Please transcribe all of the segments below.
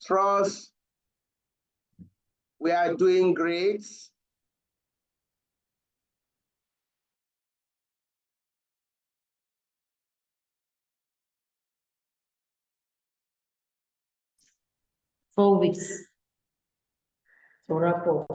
Trust we are doing great. Four weeks. So rapport.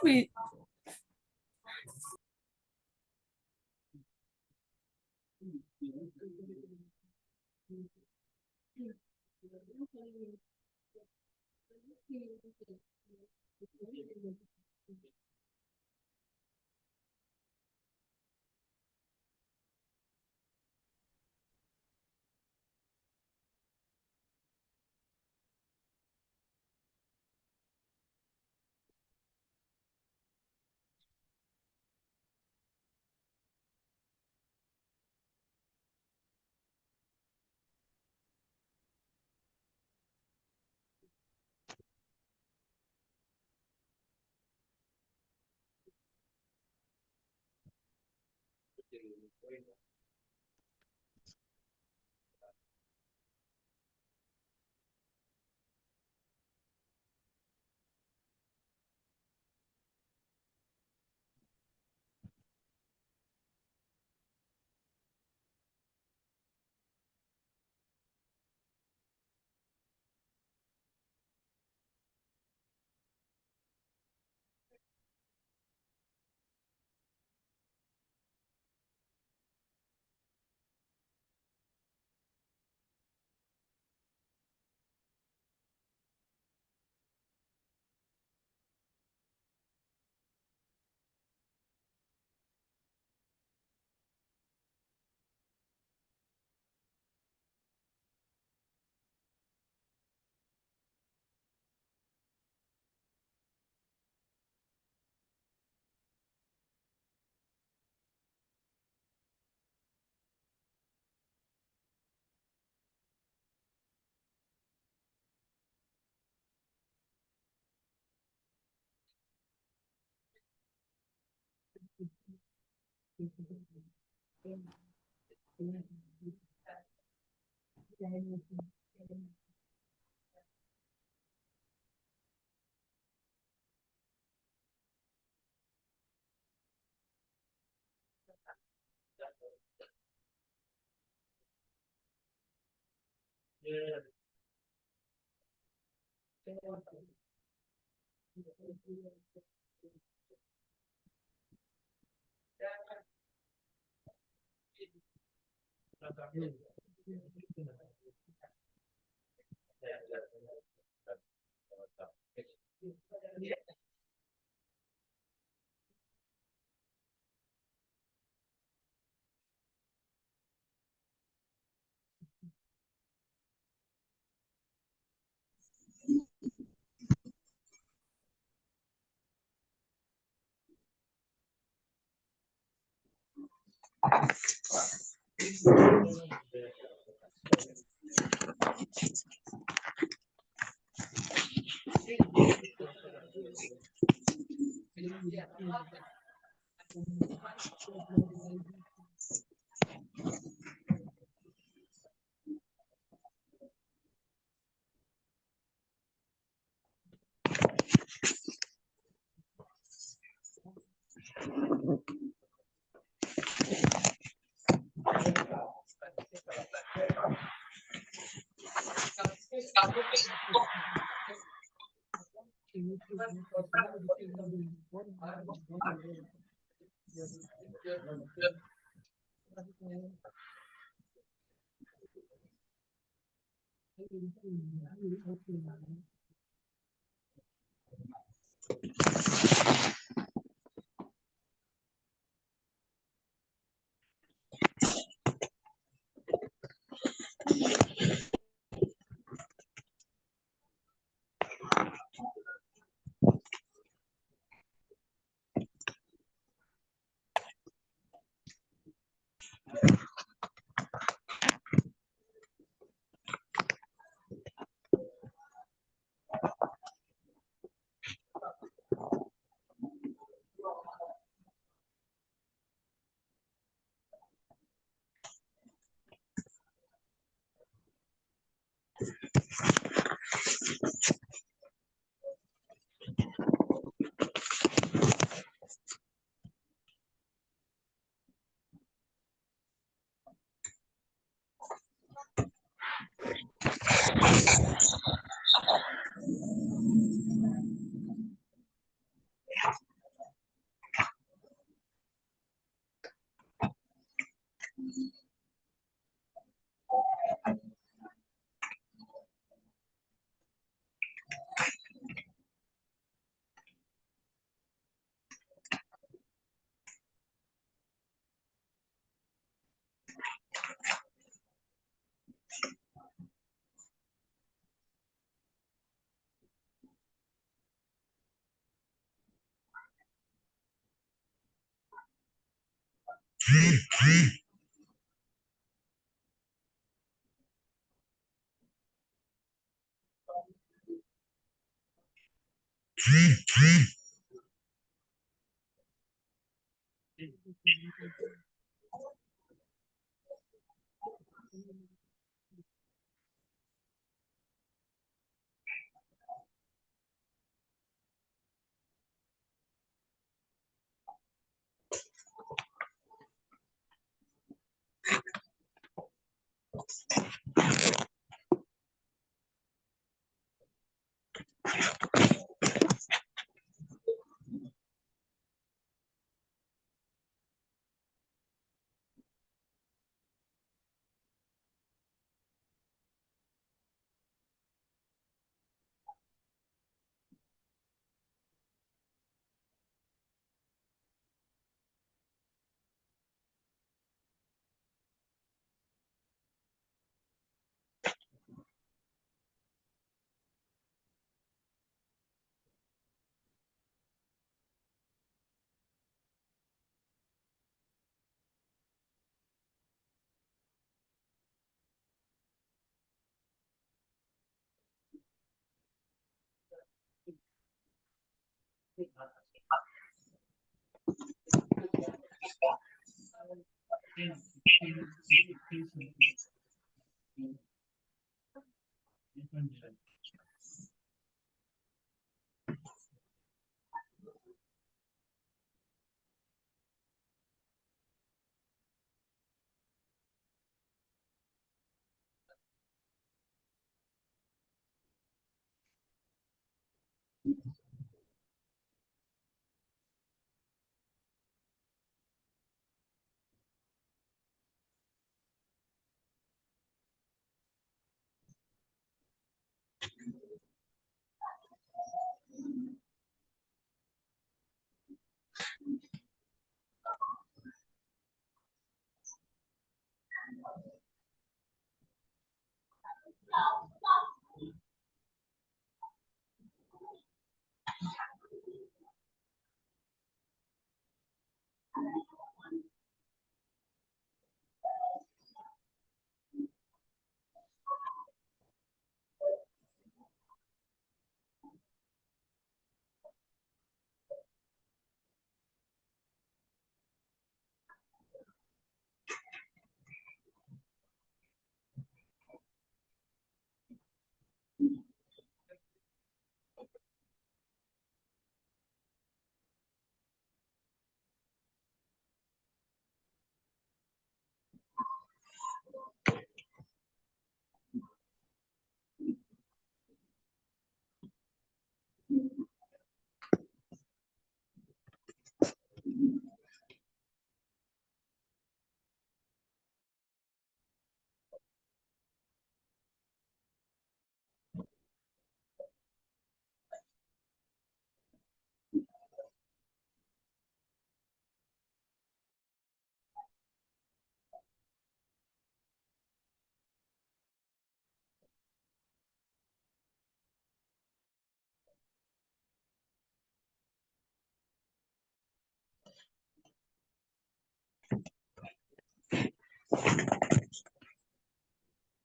We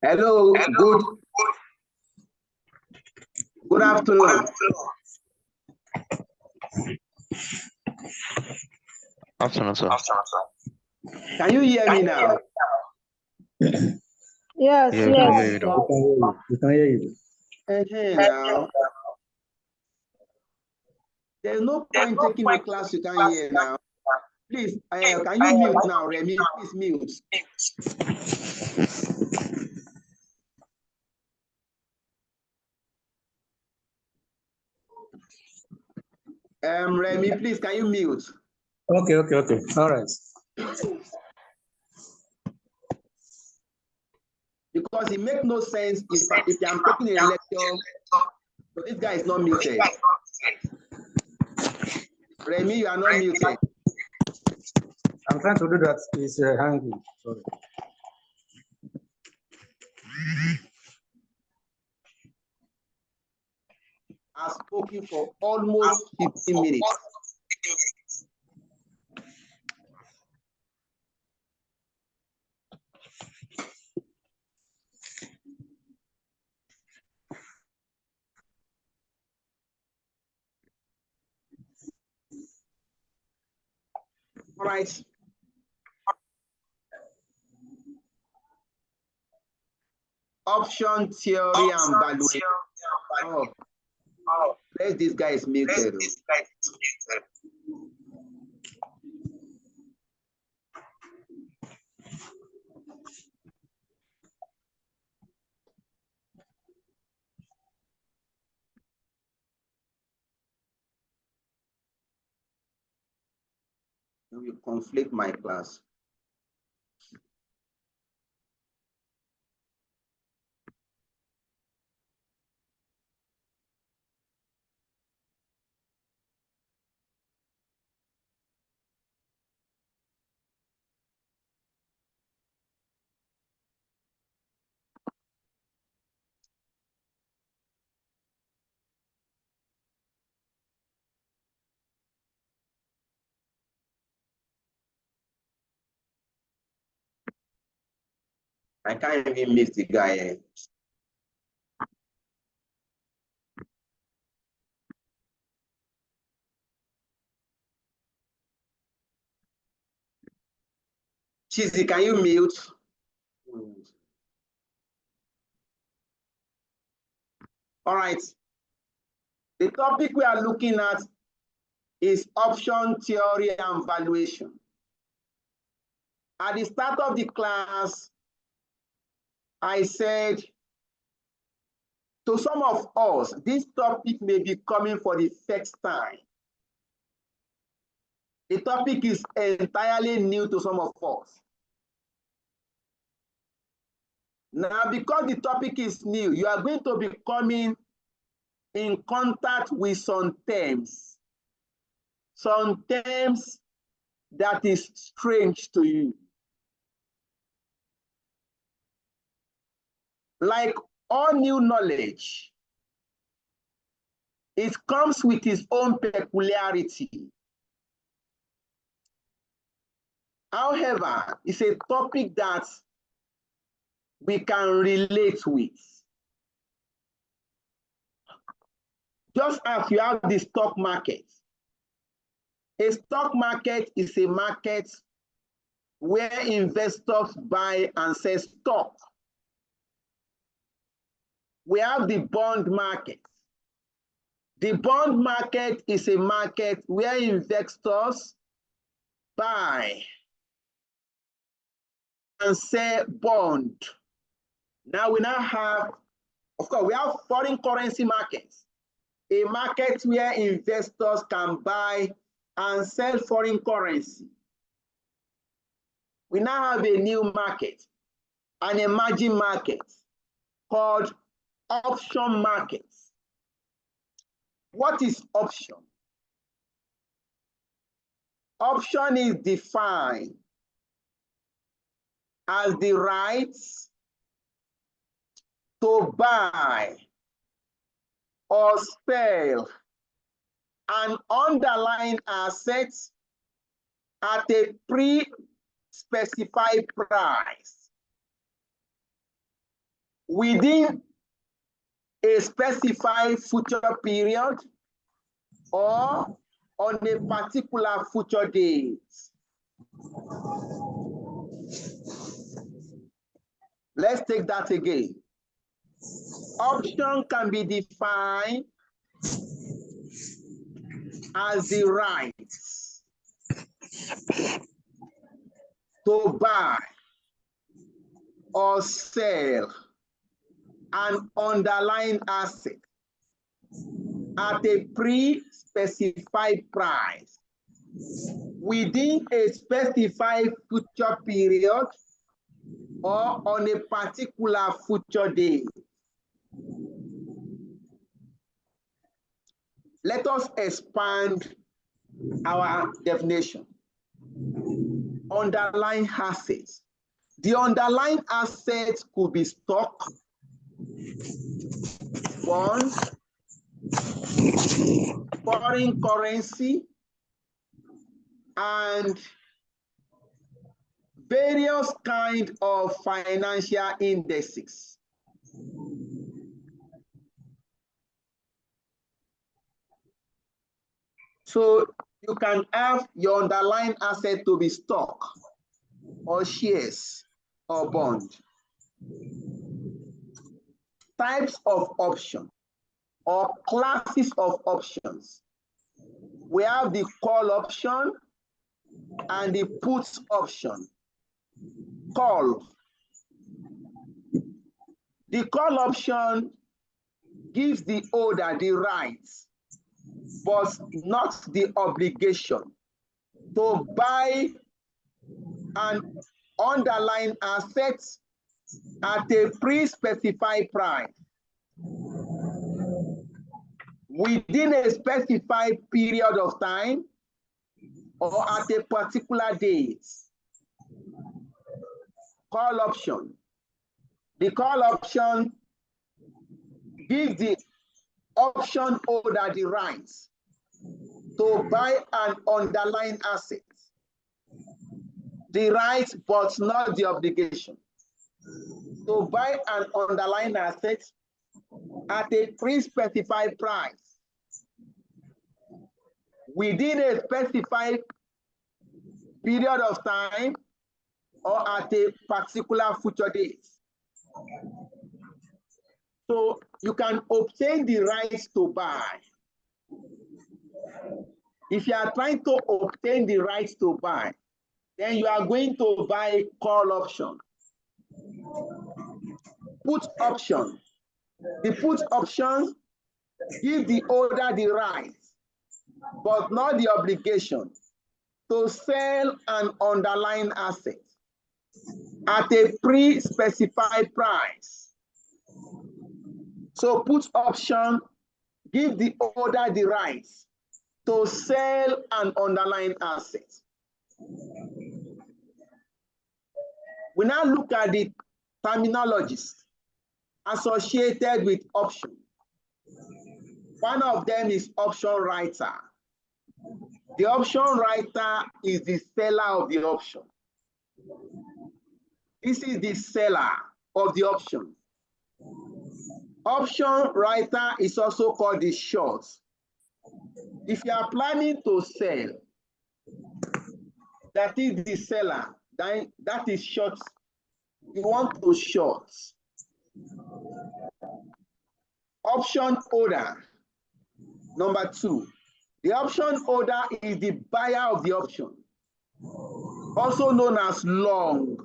Hello, good afternoon. Afternoon, sir. Can you hear me now? Yes, Yeah, we can hear you now. We can hear you. Now. There's no point taking a class you can't hear now. Please, can you mute now, Remy? Please mute. Remy, please, can you mute? Okay. All right. Because it makes no sense if I'm taking a lecture, but this guy is not muted. Remy, you are not muted. I'm trying to do that. It's hanging. Sorry. I've spoken for almost 15 minutes. All right. Option theory and valuation. Oh, this guy is muted. You conflict my class. I can't even miss the guy. Chizzy, can you mute? All right. The topic we are looking at is option theory and valuation. At the start of the class, I said to some of us, this topic may be coming for the first time. The topic is entirely new to some of us. Now, because the topic is new, you are going to be coming in contact with some terms that is strange to you. Like all new knowledge, it comes with its own peculiarity. However, it's a topic that we can relate with. Just as you have the stock market. A stock market is a market where investors buy and sell stock. We have the bond market. The bond market is a market where investors buy and sell bond. Now we have, of course, we have foreign currency markets, a market where investors can buy and sell foreign currency. We now have a new market, an emerging market called option markets. What is option? Option is defined as the rights to buy or sell an underlying asset at a pre-specified price within a specified future period or on a particular future date. Let's take that again. Option can be defined as the right to buy or sell an underlying asset at a pre-specified price within a specified future period or on a particular future date. Let us expand our definition. Underlying assets. The underlying assets could be stock, bonds, foreign currency, and various kinds of financial indexes. So You can have your underlying asset to be stock or shares or bond. Types of option or classes of options. We have the call option and the put option. Call. The call option gives the holder the rights, but not the obligation to buy an underlying asset at a pre-specified price within a specified period of time or at a particular date. Call option. The call option gives the option holder the rights to buy an underlying asset. The right, but not the obligation. To buy an underlying asset at a pre-specified price within a specified period of time or at a particular future date. So you can obtain the rights to buy. If you are trying to obtain the rights to buy, then you are going to buy a call option. Put option. The put option gives the holder the right, but not the obligation, to sell an underlying asset at a pre-specified price. So put option gives the holder the right to sell an underlying asset. We now look at the terminologies associated with option. One of them is option writer. The option writer is the seller of the option. This is the seller of the option. Option writer is also called the short. If you are planning to sell, that is the seller, that is short. You want to short. Option holder, number 2. The option holder is the buyer of the option, also known as long.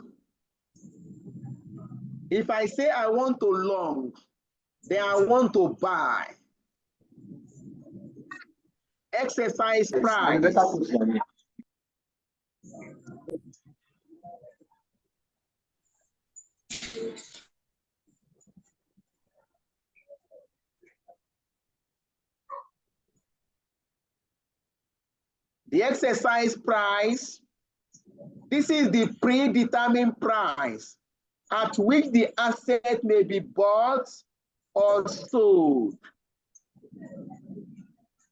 If I say I want to long, then I want to buy. Exercise price. The exercise price, this is the predetermined price at which the asset may be bought or sold.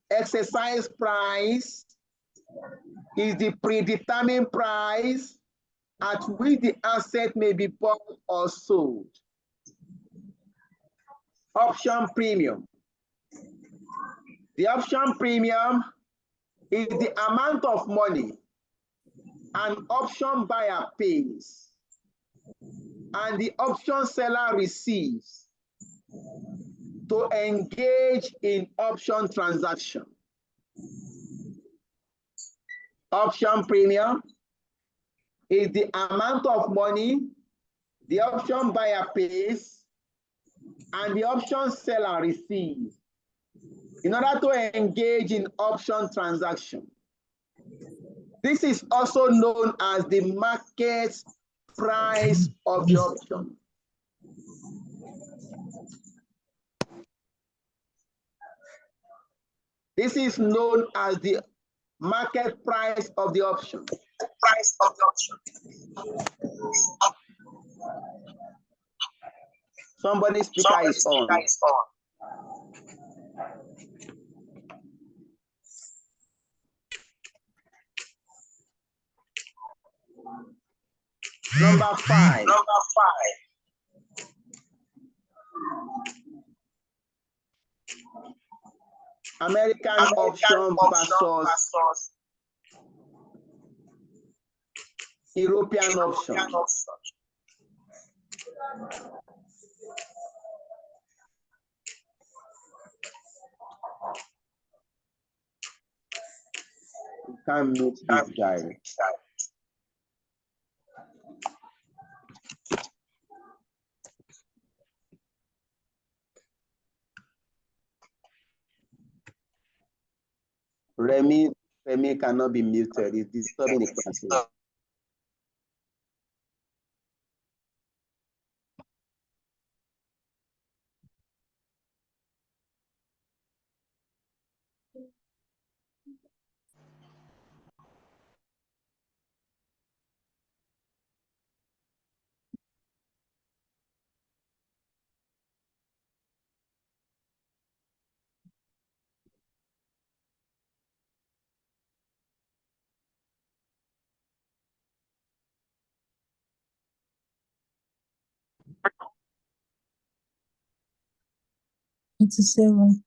Exercise price is the predetermined price at which the asset may be bought or sold. Option premium. The option premium is the amount of money an option buyer pays and the option seller receives to engage in option transaction. Option premium is the amount of money the option buyer pays and the option seller receives in order to engage in option transaction. This is also known as the market price of the option. This is known as the market price of the option. Somebody's speaker is on. Number 5. American option versus European option. You can't meet this guy. Remy cannot be muted. It's disturbing the class. It's a 7.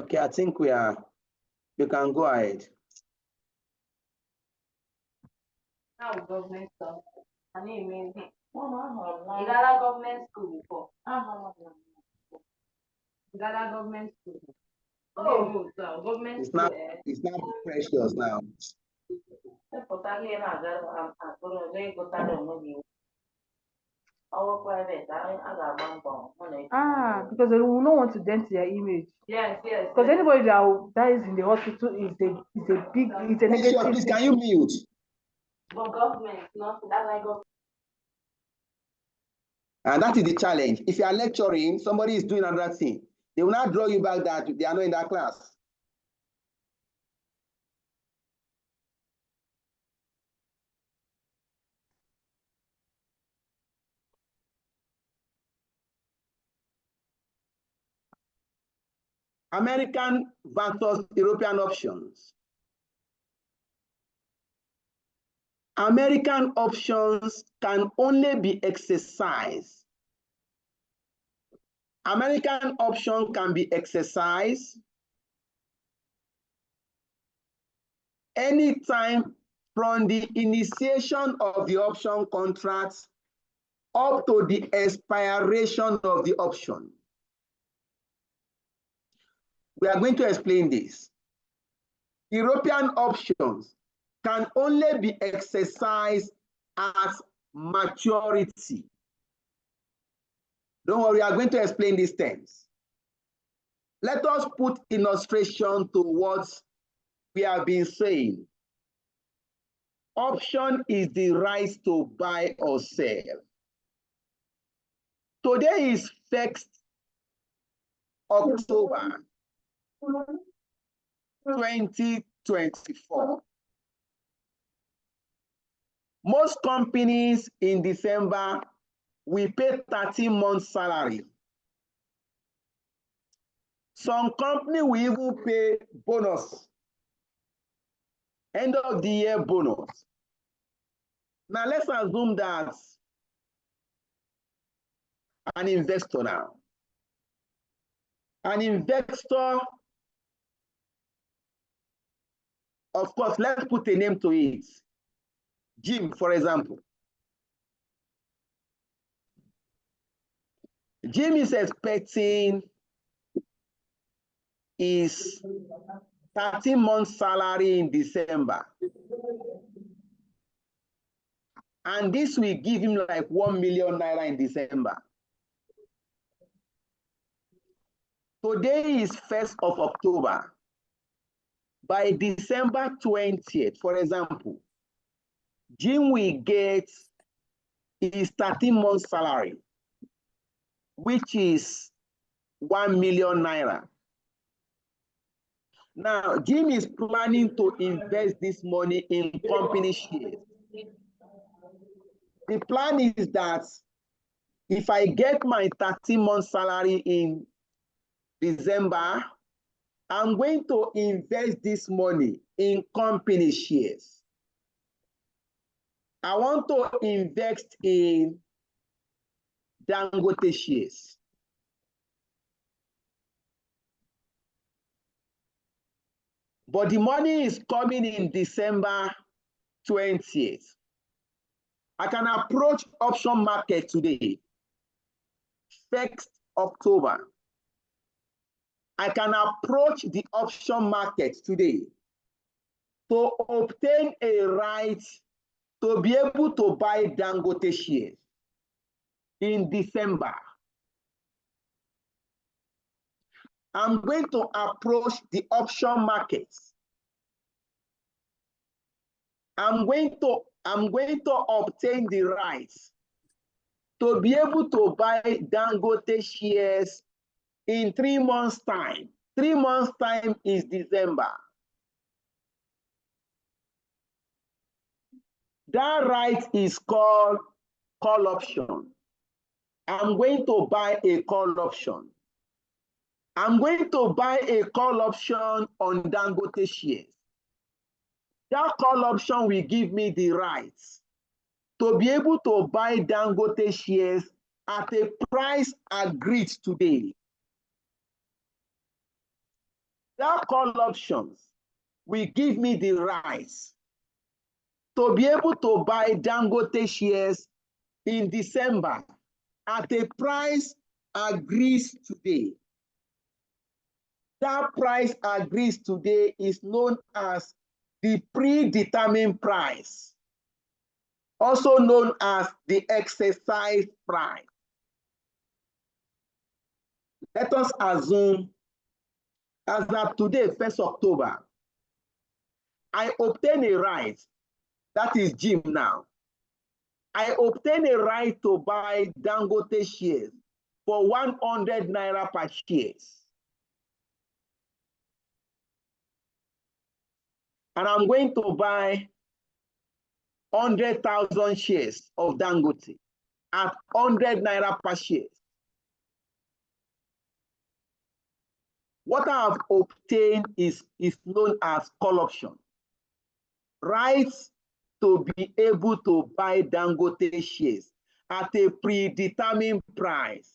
Okay, I think you can go ahead. Now government stuff. I need maybe. You got a government school before. You got a government school. Oh, so government It's school. not precious now. Because they will not want to dent their image. Yes. Because anybody that is in the hospital is a Precious, negative. please, can you mute? But government, not that's like government. And that is the challenge. If you are lecturing, somebody is doing another thing. They will not draw you back that they are not in that class. American versus European options. American options can only be exercised. American option can be exercised anytime from the initiation of the option contract up to the expiration of the option. We are going to explain this. European options can only be exercised at maturity. Don't worry, we are going to explain these terms. Let us put illustration to what we have been saying. Option is the right to buy or sell. Today is 1st October 2024. Most companies in December will pay 13 months salary. Some company will even pay bonus, end of the year bonus. Now let's assume that an investor now. An investor, of course, let's put a name to it. Jim, for example. Jim is expecting his 13 months salary in December. And this will give him like 1 million naira in December. Today is 1st of October. By December 20th, for example, Jim will get his 13 months salary, which is 1 million naira. Now, Jim is planning to invest this money in company shares. The plan is that if I get my 13 months salary in December, I'm going to invest this money in company shares. I want to invest in Dangote shares. But the money is coming in December 20th. I can approach option market today, 1st October. I can approach the option market today to obtain a right to be able to buy Dangote shares in December. I'm going to approach the option markets. I'm going to obtain the rights to be able to buy Dangote shares in 3 months' time. 3 months' time is December. That right is called call option. I'm going to buy a call option. I'm going to buy a call option on Dangote shares. That call option will give me the rights to be able to buy Dangote shares at a price agreed today. That call options will give me the rights to be able to buy Dangote shares in December at a price agreed today. That price agreed today is known as the predetermined price, also known as the exercise price. Let us assume as of today, 1st October, I obtain a right, that is Jim now. I obtain a right to buy Dangote shares for 100 naira per shares. And I'm going to buy 100,000 shares of Dangote at 100 naira per share. What I have obtained is known as call option. Rights to be able to buy Dangote shares at a predetermined price.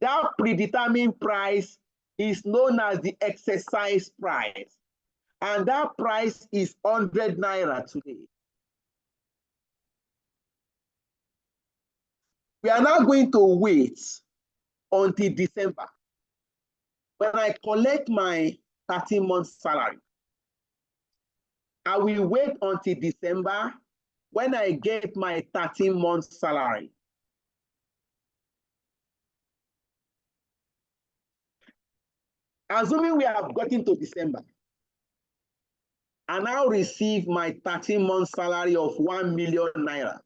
That predetermined price is known as the exercise price. And that price is 100 naira today. We are now going to wait until December when I collect my 13-month salary. I will wait until December when I get my 13-month salary. Assuming we have gotten to December, I now receive my 13-month salary of 1 million naira.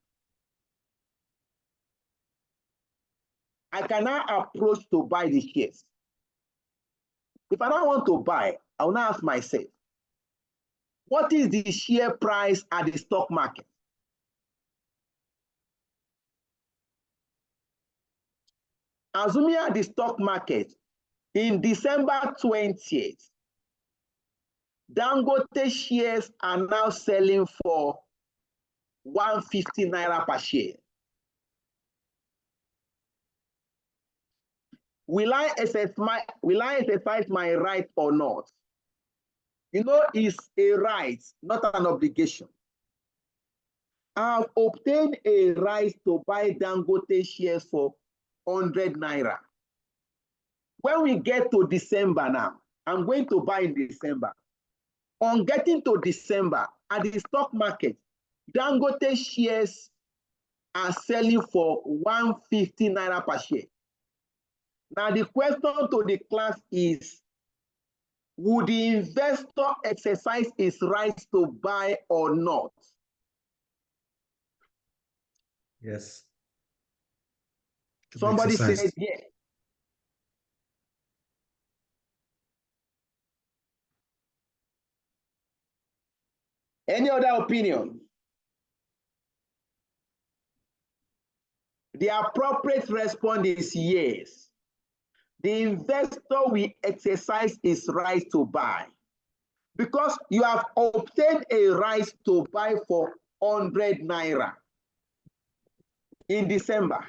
I can now approach to buy the shares. If I don't want to buy, I will now ask myself, what is the share price at the stock market? Assuming at the stock market, in December 20th, Dangote shares are now selling for 150 naira per share. Will I exercise my right or not? You know, it's a right, not an obligation. I have obtained a right to buy Dangote shares for 100 naira. When we get to December now, I'm going to buy in December. On getting to December, at the stock market, Dangote shares are selling for 150 naira per share. Now, the question to the class is, would the investor exercise his right to buy or not? Yes. Somebody said yes. Any other opinion? The appropriate response is yes. the investor will exercise his right to buy because you have obtained a right to buy for 100 naira in December.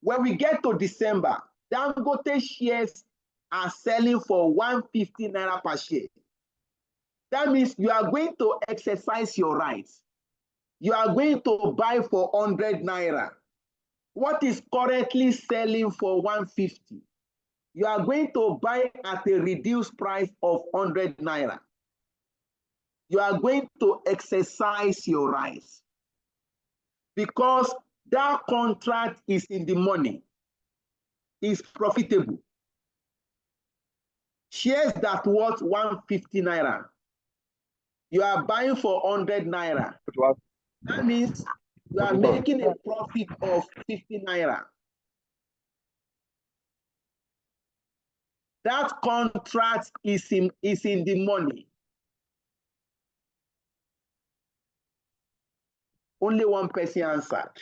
When we get to December, Dangote shares are selling for 150 naira per share. That means you are going to exercise your rights. You are going to buy for 100 naira. What is currently selling for 150? You are going to buy at a reduced price of 100 naira. You are going to exercise your rights because that contract is in the money, is profitable. Shares that worth 150 naira, you are buying for 100 naira. That means you are making a profit of 50 naira. That contract is in the money. Only one person answered.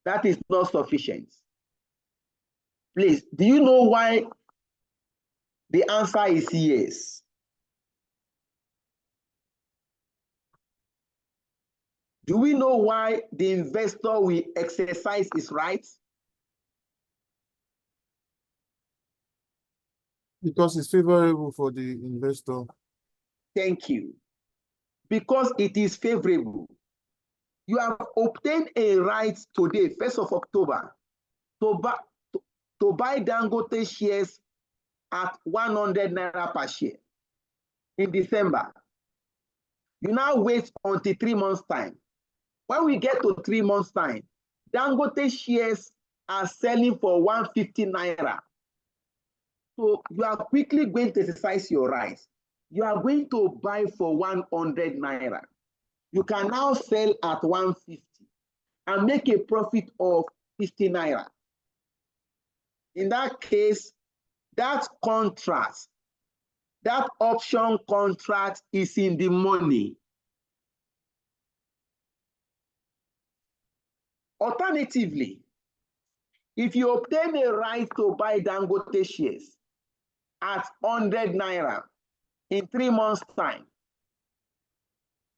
That is not sufficient. Please, do you know why the answer is yes? Do we know why the investor will exercise his rights? Because it's favorable for the investor. Thank you. Because it is favorable. You have obtained a right today, 1st of October, to buy Dangote shares at 100 naira per share in December. You now wait until 3 months' time. When we get to 3 months' time, Dangote shares are selling for 150 naira. So you are quickly going to exercise your rights. You are going to buy for 100 naira. You can now sell at 150 and make a profit of 50 naira. In that case, that contract, that option contract is in the money. Alternatively, if you obtain a right to buy Dangote shares at 100 naira in 3 months' time,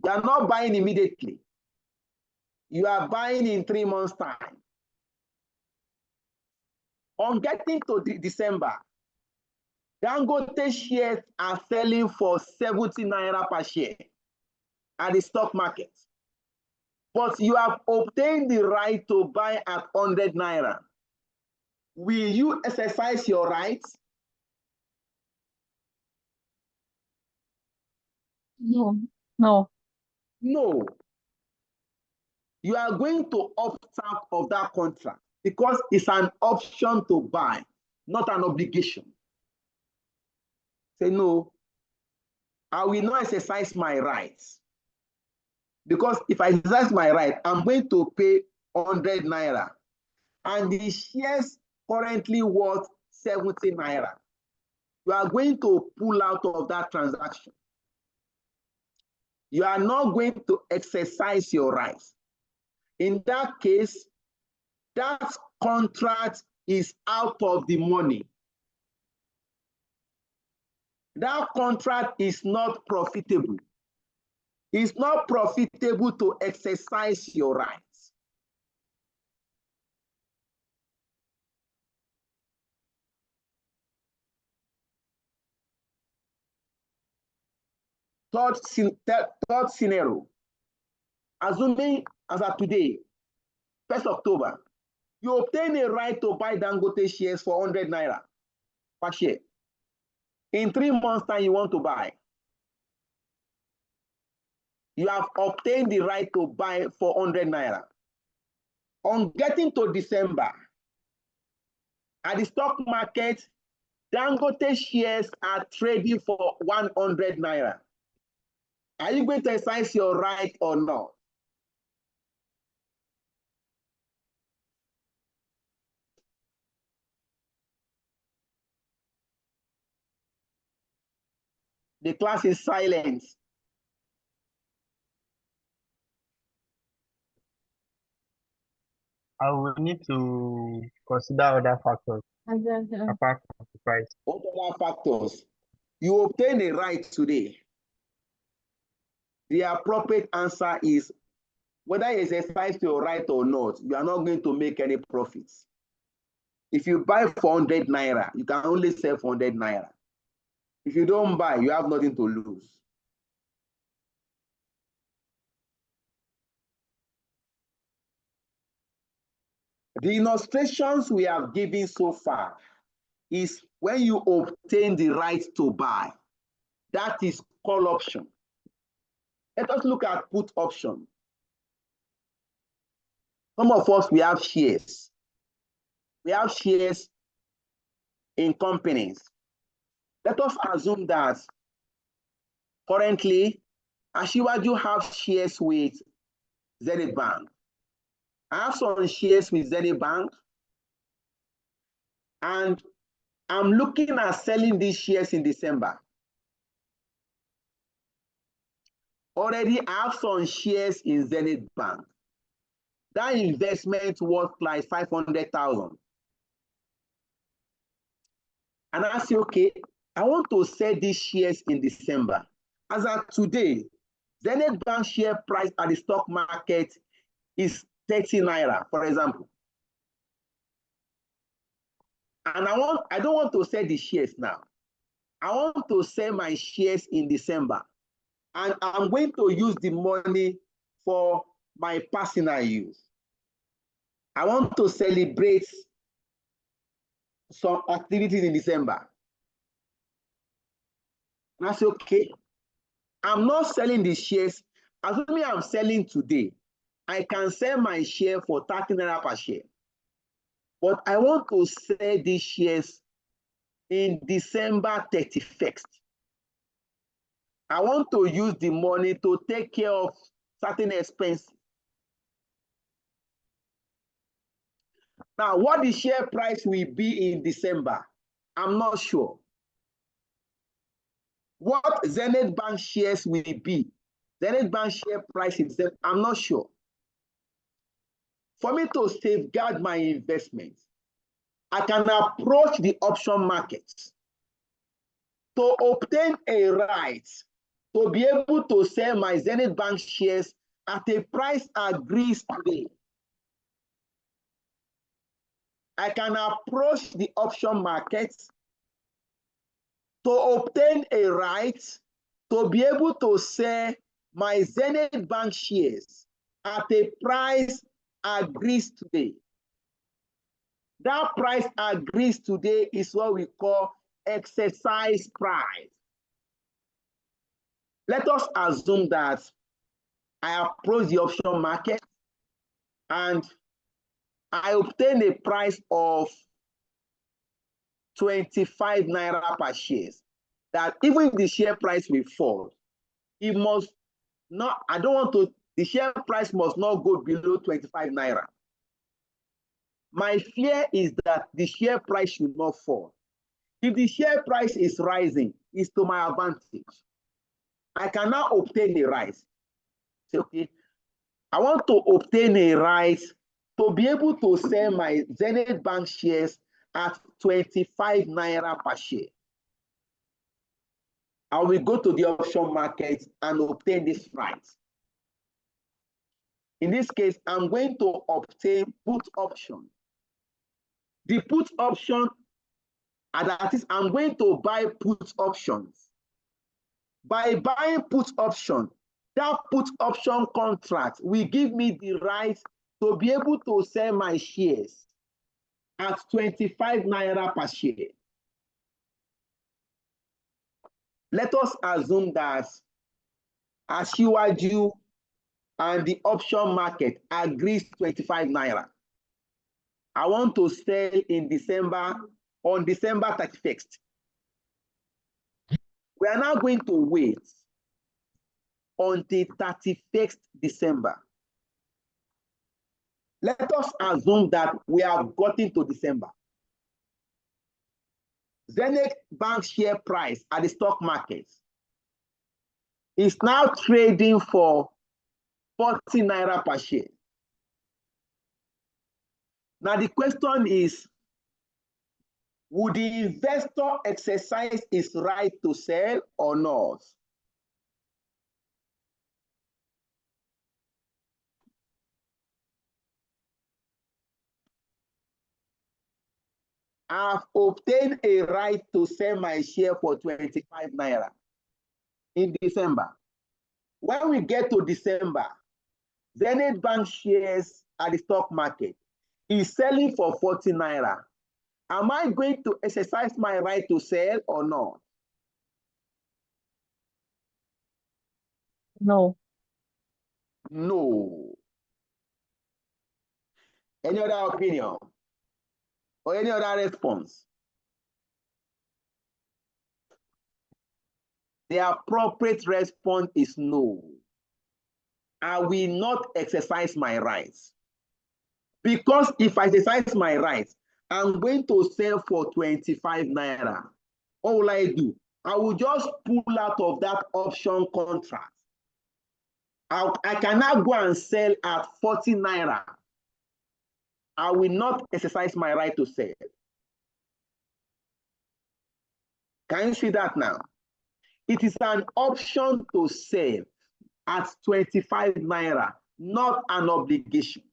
you are not buying immediately. You are buying in 3 months' time. On getting to December, Dangote shares are selling for 70 naira per share at the stock market. But you have obtained the right to buy at 100 naira. Will you exercise your rights? No. No. No. You are going to opt out of that contract because it's an option to buy, not an obligation. Say, no, I will not exercise my rights. Because if I exercise my right, I'm going to pay 100 naira. And the shares currently worth 70 naira. You are going to pull out of that transaction. You are not going to exercise your rights. In that case, that contract is out of the money. That contract is not profitable. It's not profitable to exercise your rights. Third scenario, assuming as of today, 1st October, you obtain a right to buy Dangote shares for 100 naira per share. In 3 months' time, you want to buy. You have obtained the right to buy for 100 naira. On getting to December, at the stock market, Dangote shares are trading for 100 naira. Are you going to exercise your right or not? The class is silent. I will need to consider other factors. apart from the price. What other factors? You obtain a right today. The appropriate answer is whether you exercise your right or not, you are not going to make any profits. If you buy for 100 naira, you can only sell for 100 naira. If you don't buy, you have nothing to lose. The illustrations we have given so far is when you obtain the right to buy. That is call option. Let us look at put option. Some of us, we have shares. We have shares in companies. Let us assume that currently, Asiwaju have shares with Zenith Bank. I have some shares with Zenith Bank, and I'm looking at selling these shares in December. Already, I have some shares in Zenith Bank. That investment worth like 500,000. And I say, okay, I want to sell these shares in December. As of today, Zenith Bank share price at the stock market is 30 naira, for example. And I don't want to sell the shares now. I want to sell my shares in December. And I'm going to use the money for my personal use. I want to celebrate some activities in December. And I say, okay, I'm not selling the shares. Assuming I'm selling today, I can sell my share for 30 naira per share. But I want to sell these shares in December 31st. I want to use the money to take care of certain expenses. Now, what the share price will be in December, I'm not sure. What Zenith Bank shares will be, Zenith Bank share price in December, I'm not sure. For me to safeguard my investment, I can approach the option markets to obtain a right to be able to sell my Zenith Bank shares at a price agreed today. I can approach the option markets to obtain a right to be able to sell my Zenith Bank shares at a price agreed today. That price agreed today is what we call exercise price. Let us assume that I approach the option market and I obtain a price of 25 naira per share. That even if the share price will fall, it must not, I don't want to, the share price must not go below 25 naira. My fear is that the share price should not fall. If the share price is rising, it's to my advantage. I can now obtain a rise. Say, okay, I want to obtain a right to be able to sell my Zenith Bank shares at 25 naira per share. I will go to the option market and obtain this right. In this case, I'm going to obtain put option. The put option, that is, I'm going to buy put options. By buying put option, that put option contract will give me the right to be able to sell my shares at 25 naira per share. Let us assume that Asiwaju and the option market agrees 25 naira. I want to sell in December, on December 31st. We are now going to wait until 31st December. Let us assume that we have gotten to December. Zenith Bank share price at the stock market is now trading for 40 naira per share. Now the question is, would the investor exercise his right to sell or not? I've obtained a right to sell my share for 25 naira in December. When we get to December, Zenith Bank shares at the stock market is selling for 40 naira. Am I going to exercise my right to sell or not? No. No. Any other opinion or any other response? The appropriate response is no. I will not exercise my rights. Because if I exercise my rights, I'm going to sell for 25 naira. What will I do? I will just pull out of that option contract. I cannot go and sell at 40 naira. I will not exercise my right to sell. Can you see that now? It is an option to sell at 25 naira, not an obligation.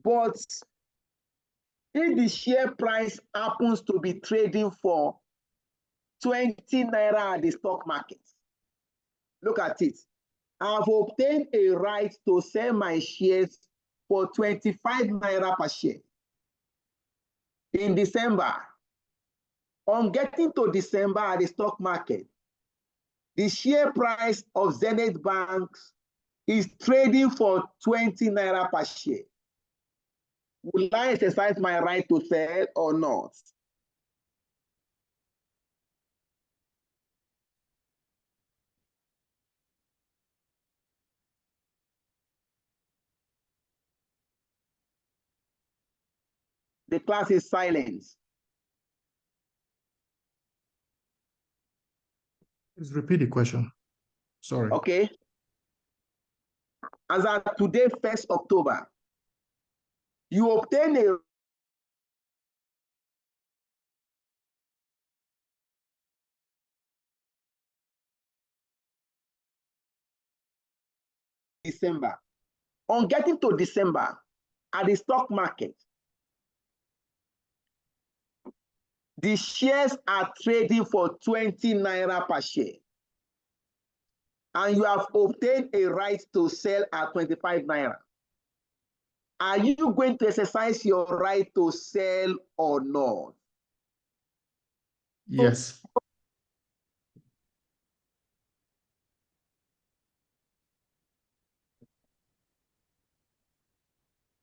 But if the share price happens to be trading for 20 naira at the stock market, look at it. I've obtained a right to sell my shares for 25 naira per share. In December, on getting to December at the stock market, the share price of Zenith Banks is trading for 20 naira per share. Will I exercise my right to sell or not? The class is silent. Please repeat the question. Sorry. Okay. As of today, 1st October, you obtain a December. On getting to December, at the stock market, the shares are trading for 20 naira per share. And you have obtained a right to sell at 25 naira. Are you going to exercise your right to sell or not? Yes.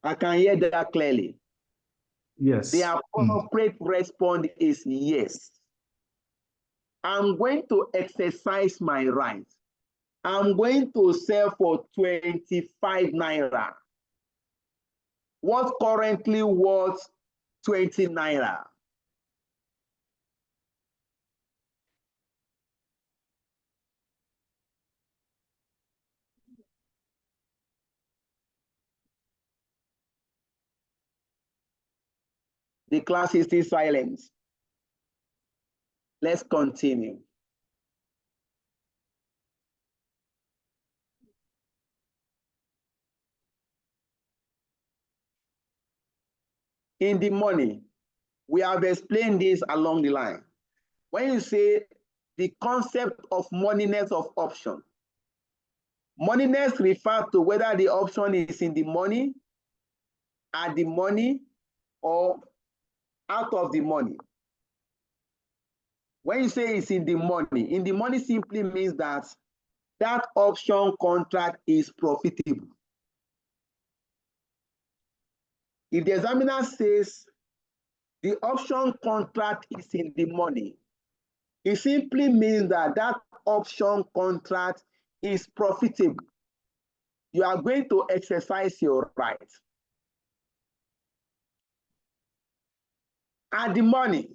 I can hear that clearly. Yes. The appropriate response is yes. I'm going to exercise my right. I'm going to sell for 25 naira. What currently worth 20 naira? The class is still silent. Let's continue. In the money, we have explained this along the line. When you say the concept of moneyness of option, moneyness refers to whether the option is in the money, at the money, or out of the money. When you say it's in the money simply means that that option contract is profitable. If the examiner says the option contract is in the money, it simply means that that option contract is profitable. You are going to exercise your right. At the money,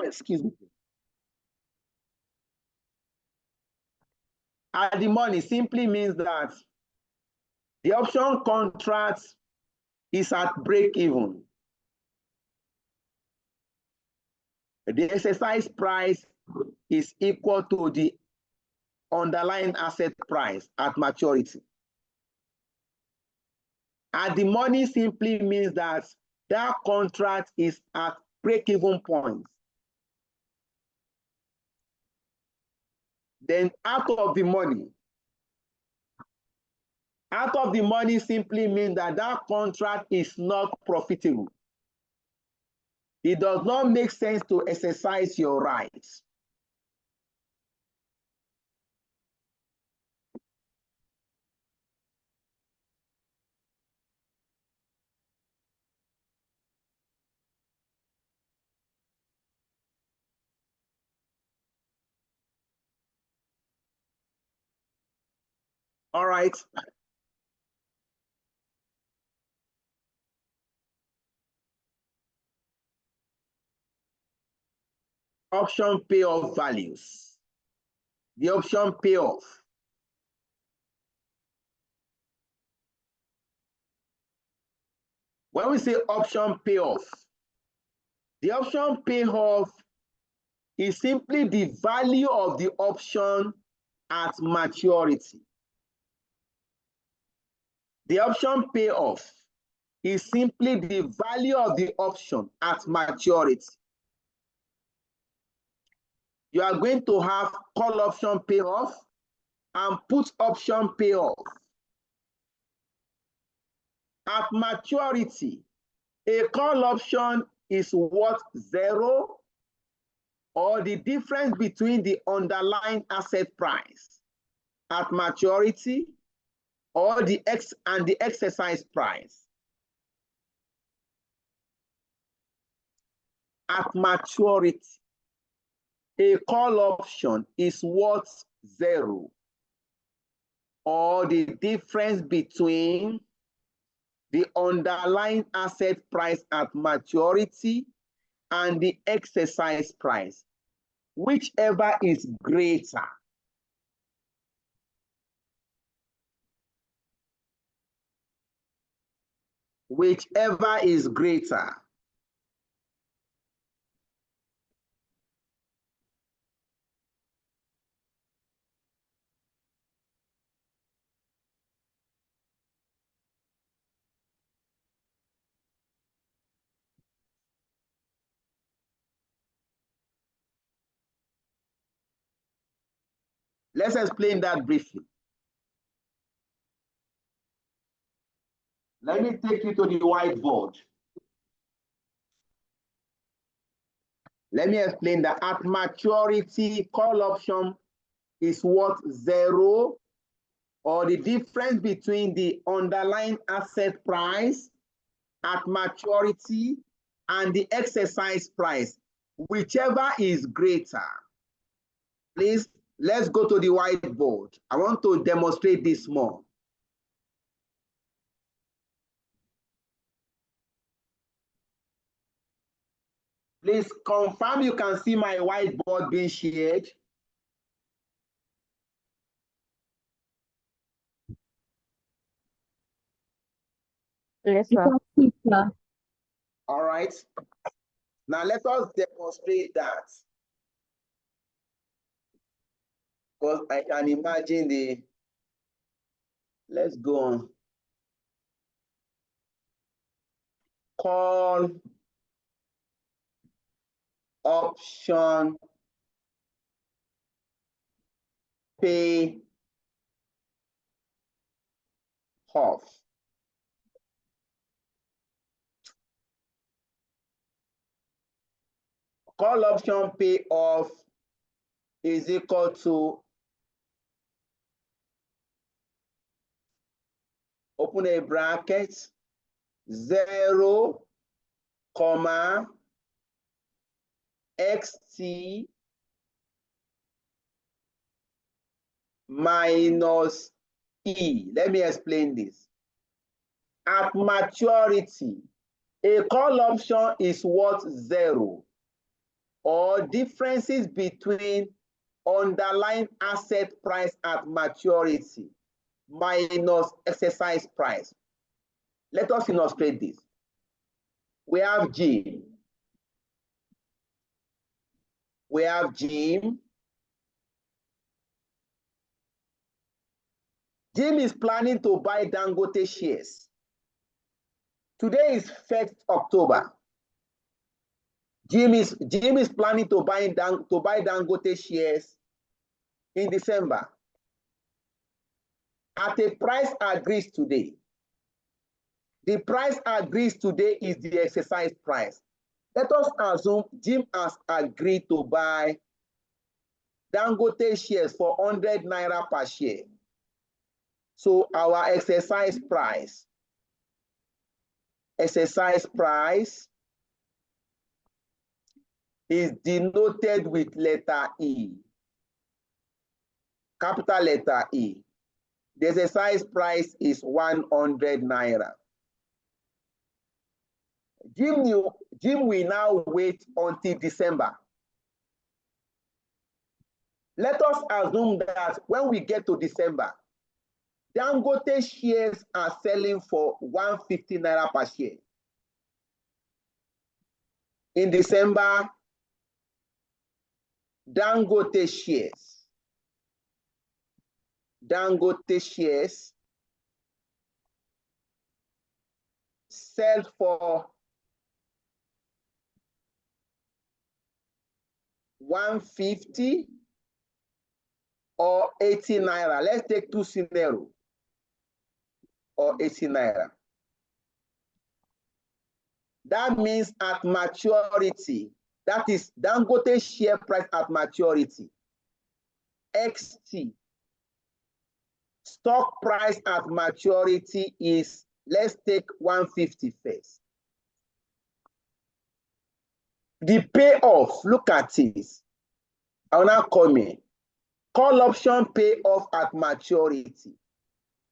excuse me. At the money simply means that the option contract is at break even. The exercise price is equal to the underlying asset price at maturity. At the money simply means that that contract is at break-even point. Then out of the money simply means that that contract is not profitable. It does not make sense to exercise your rights. All right. Option payoff values. The option payoff. When we say option payoff, the option payoff is simply the value of the option at maturity. The option payoff is simply the value of the option at maturity. You are going to have call option payoff and put option payoff. At maturity, a call option is worth 0 or the difference between the underlying asset price at maturity or the exercise price. At maturity, a call option is worth 0 or the difference between the underlying asset price at maturity and the exercise price, whichever is greater. Whichever is greater. Let's explain that briefly. Let me take you to the whiteboard. Let me explain that at maturity, call option is worth 0 or the difference between the underlying asset price at maturity and the exercise price, whichever is greater. Please, let's go to the whiteboard. I want to demonstrate this more. Please confirm you can see my whiteboard being shared. Yes, sir. All right. Now let us demonstrate that. Because I can imagine the, let's go on. Call option pay off. Call option pay off is equal to, open a bracket, 0, comma, xt minus e. Let me explain this. At maturity, a call option is worth 0 or differences between underlying asset price at maturity minus exercise price. Let us illustrate this. We have Jim. We have Jim. Jim is planning to buy Dangote shares. Today is 1st October. Jim is planning to buy Dangote shares in December at a price agreed today. The price agreed today is the exercise price. Let us assume Jim has agreed to buy Dangote shares for 100 naira per share. So our exercise price is denoted with letter E, capital letter E. The exercise price is 100 naira. Jim will now wait until December. Let us assume that when we get to December, Dangote shares are selling for 150 naira per share. In December, Dangote shares sell for 150 or 80 naira. Let's take two scenarios. Or 80 naira. That means at maturity, that is Dangote share price at maturity, XT, stock price at maturity is, let's take 150 first. The payoff, look at this. I will now come in. Call option payoff at maturity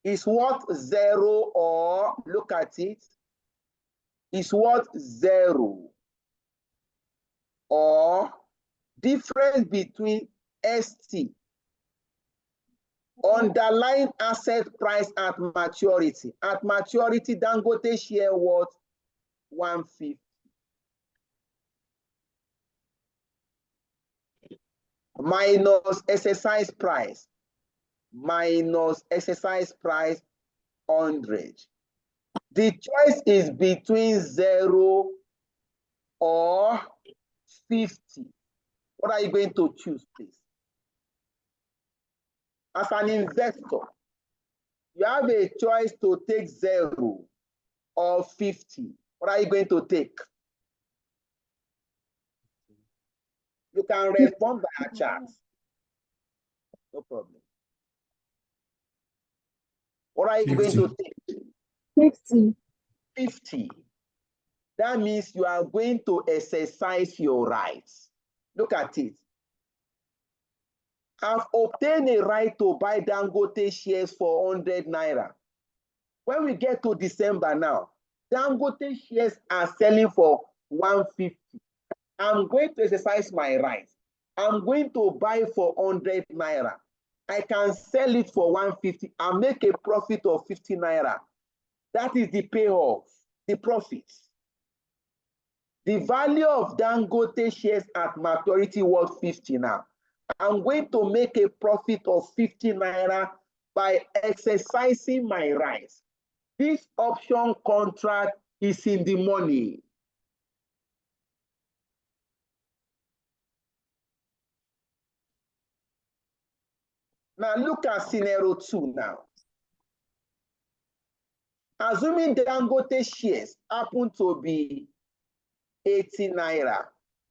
is what 0 or, look at it, is what 0 or difference between ST, underlying asset price at maturity. At maturity, Dangote share what? 150. Minus exercise price. Minus exercise price 100. The choice is between 0 or 50. What are you going to choose, please? As an investor, you have a choice to take 0 or 50. What are you going to take? You can respond by a chat. No problem. What are you 50. going to take? 50. 50. That means you are going to exercise your rights. Look at it. I've obtained a right to buy Dangote shares for 100 naira. When we get to December now, Dangote shares are selling for 150. I'm going to exercise my rights. I'm going to buy for 100 naira. I can sell it for 150 and make a profit of 50 naira. That is the payoff, the profits. The value of Dangote shares at maturity was 50 now. I'm going to make a profit of 50 naira by exercising my rights. This option contract is in the money. Now look at scenario 2 now. Assuming Dangote shares happen to be 80 naira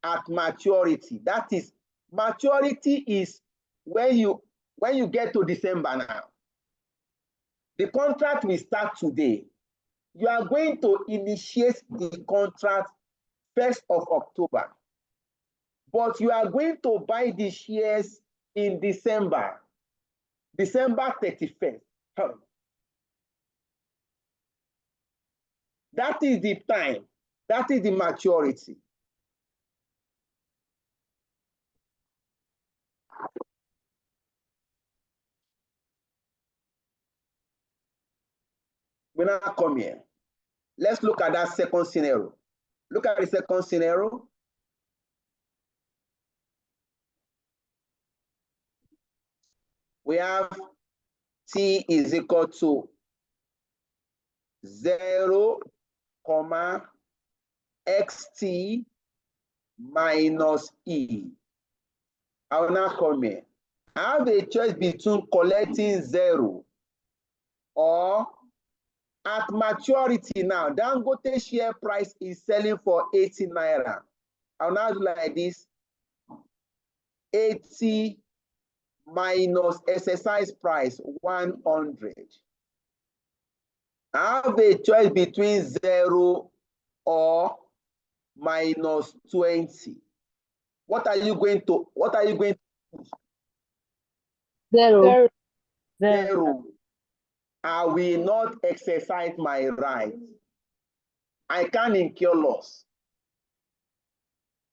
at maturity. That is, maturity is when you get to December now. The contract will start today. You are going to initiate the contract 1st of October. But you are going to buy the shares in December 31st. That is the time. That is the maturity. we now come here. Let's look at that second scenario. Look at the second scenario. We have T is equal to 0, xt minus E. I will now come here. I have a choice between collecting 0 or at maturity now. Dangote share price is selling for 80 naira. I will now do like this. 80 minus exercise price 100. I have a choice between 0 or minus 20. What are you going to choose? 0. 0. I will not exercise my right. I can incur loss.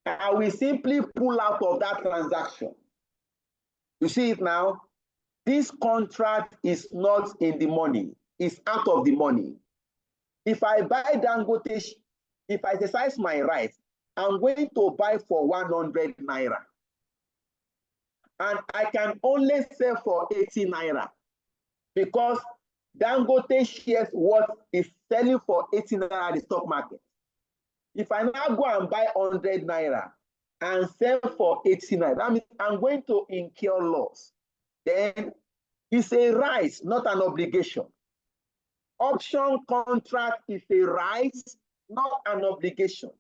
I will simply pull out of that transaction. You see it now? This contract is not in the money. It's out of the money. If I buy Dangote, if I exercise my right, I'm going to buy for 100 naira. And I can only sell for 80 naira because Dangote shares what is selling for 80 naira at the stock market. If I now go and buy 100 naira and sell for 80 naira, that means I'm going to incur loss. Then it's a right, not an obligation. Option contract is a right, not an obligation.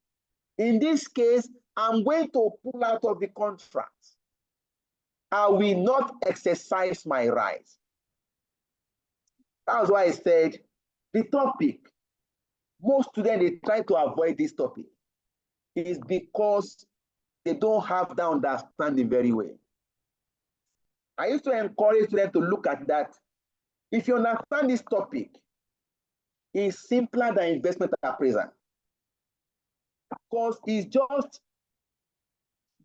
In this case, I'm going to pull out of the contract. I will not exercise my rights. That's why I said the topic, most students, they try to avoid this topic, is because they don't have that understanding very well. I used to encourage them to look at that. If you understand this topic, it's simpler than investment appraisal. Because it's just,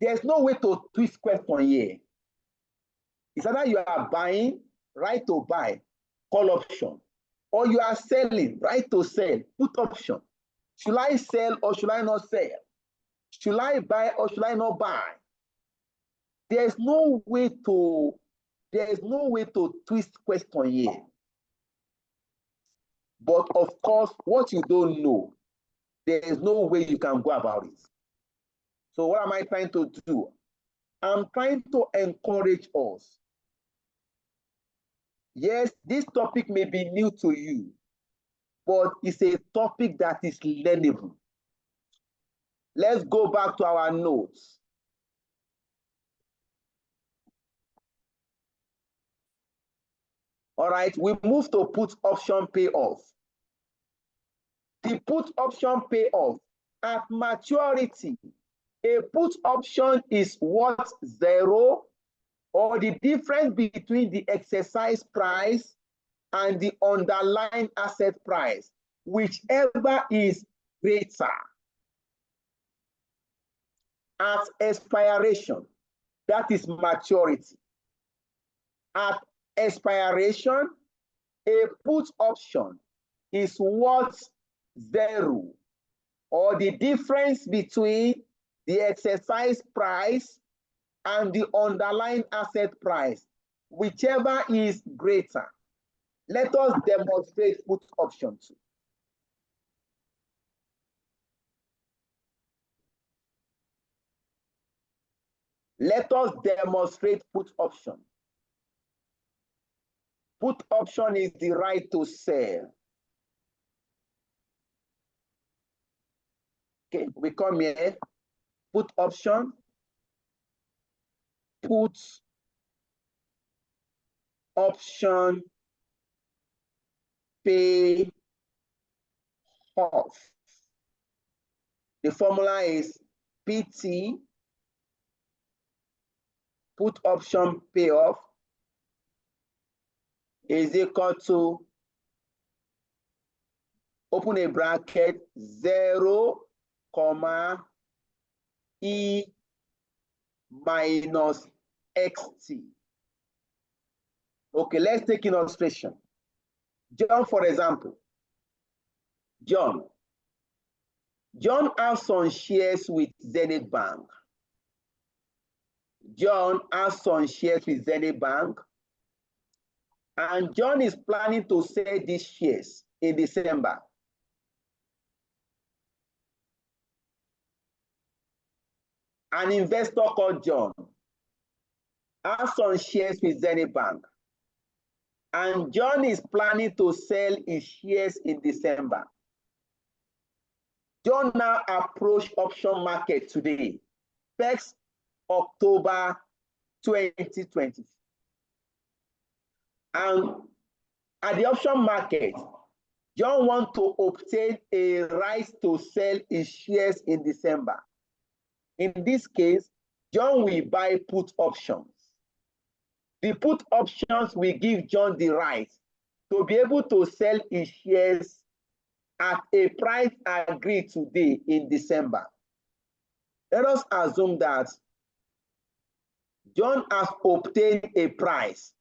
there's no way to twist question here. It's either you are buying, right to buy, call option, or you are selling, right to sell, put option. Should I sell or should I not sell? Should I buy or should I not buy? There's no way to twist question here. But of course, what you don't know, there is no way you can go about it. So what am I trying to do? I'm trying to encourage us. Yes, this topic may be new to you, but it's a topic that is learnable. Let's go back to our notes. All right, we move to put option payoff. The put option payoff at maturity, a put option is worth 0 or the difference between the exercise price and the underlying asset price, whichever is greater. At expiration, that is maturity. At expiration, a put option is worth 0 or the difference between the exercise price and the underlying asset price, whichever is greater. Let us demonstrate put option 2. Let us demonstrate put option. Put option is the right to sell. Okay, we come here, put option, put option pay off. The formula is PT, put option payoff, is equal to, open a bracket, 0, E minus XT. Okay, let's take illustration. John, for example, John. John has some shares with Zenith Bank. John has some shares with Zenith Bank. And John is planning to sell these shares in December. An investor called John has some shares with Zenith Bank. And John is planning to sell his shares in December. John now approached option market today, 1st October 2020. And at the option market, John wants to obtain a right to sell his shares in December. In this case, John will buy put options. The put options will give John the right to be able to sell his shares at a price agreed today in December. Let us assume that John has obtained a price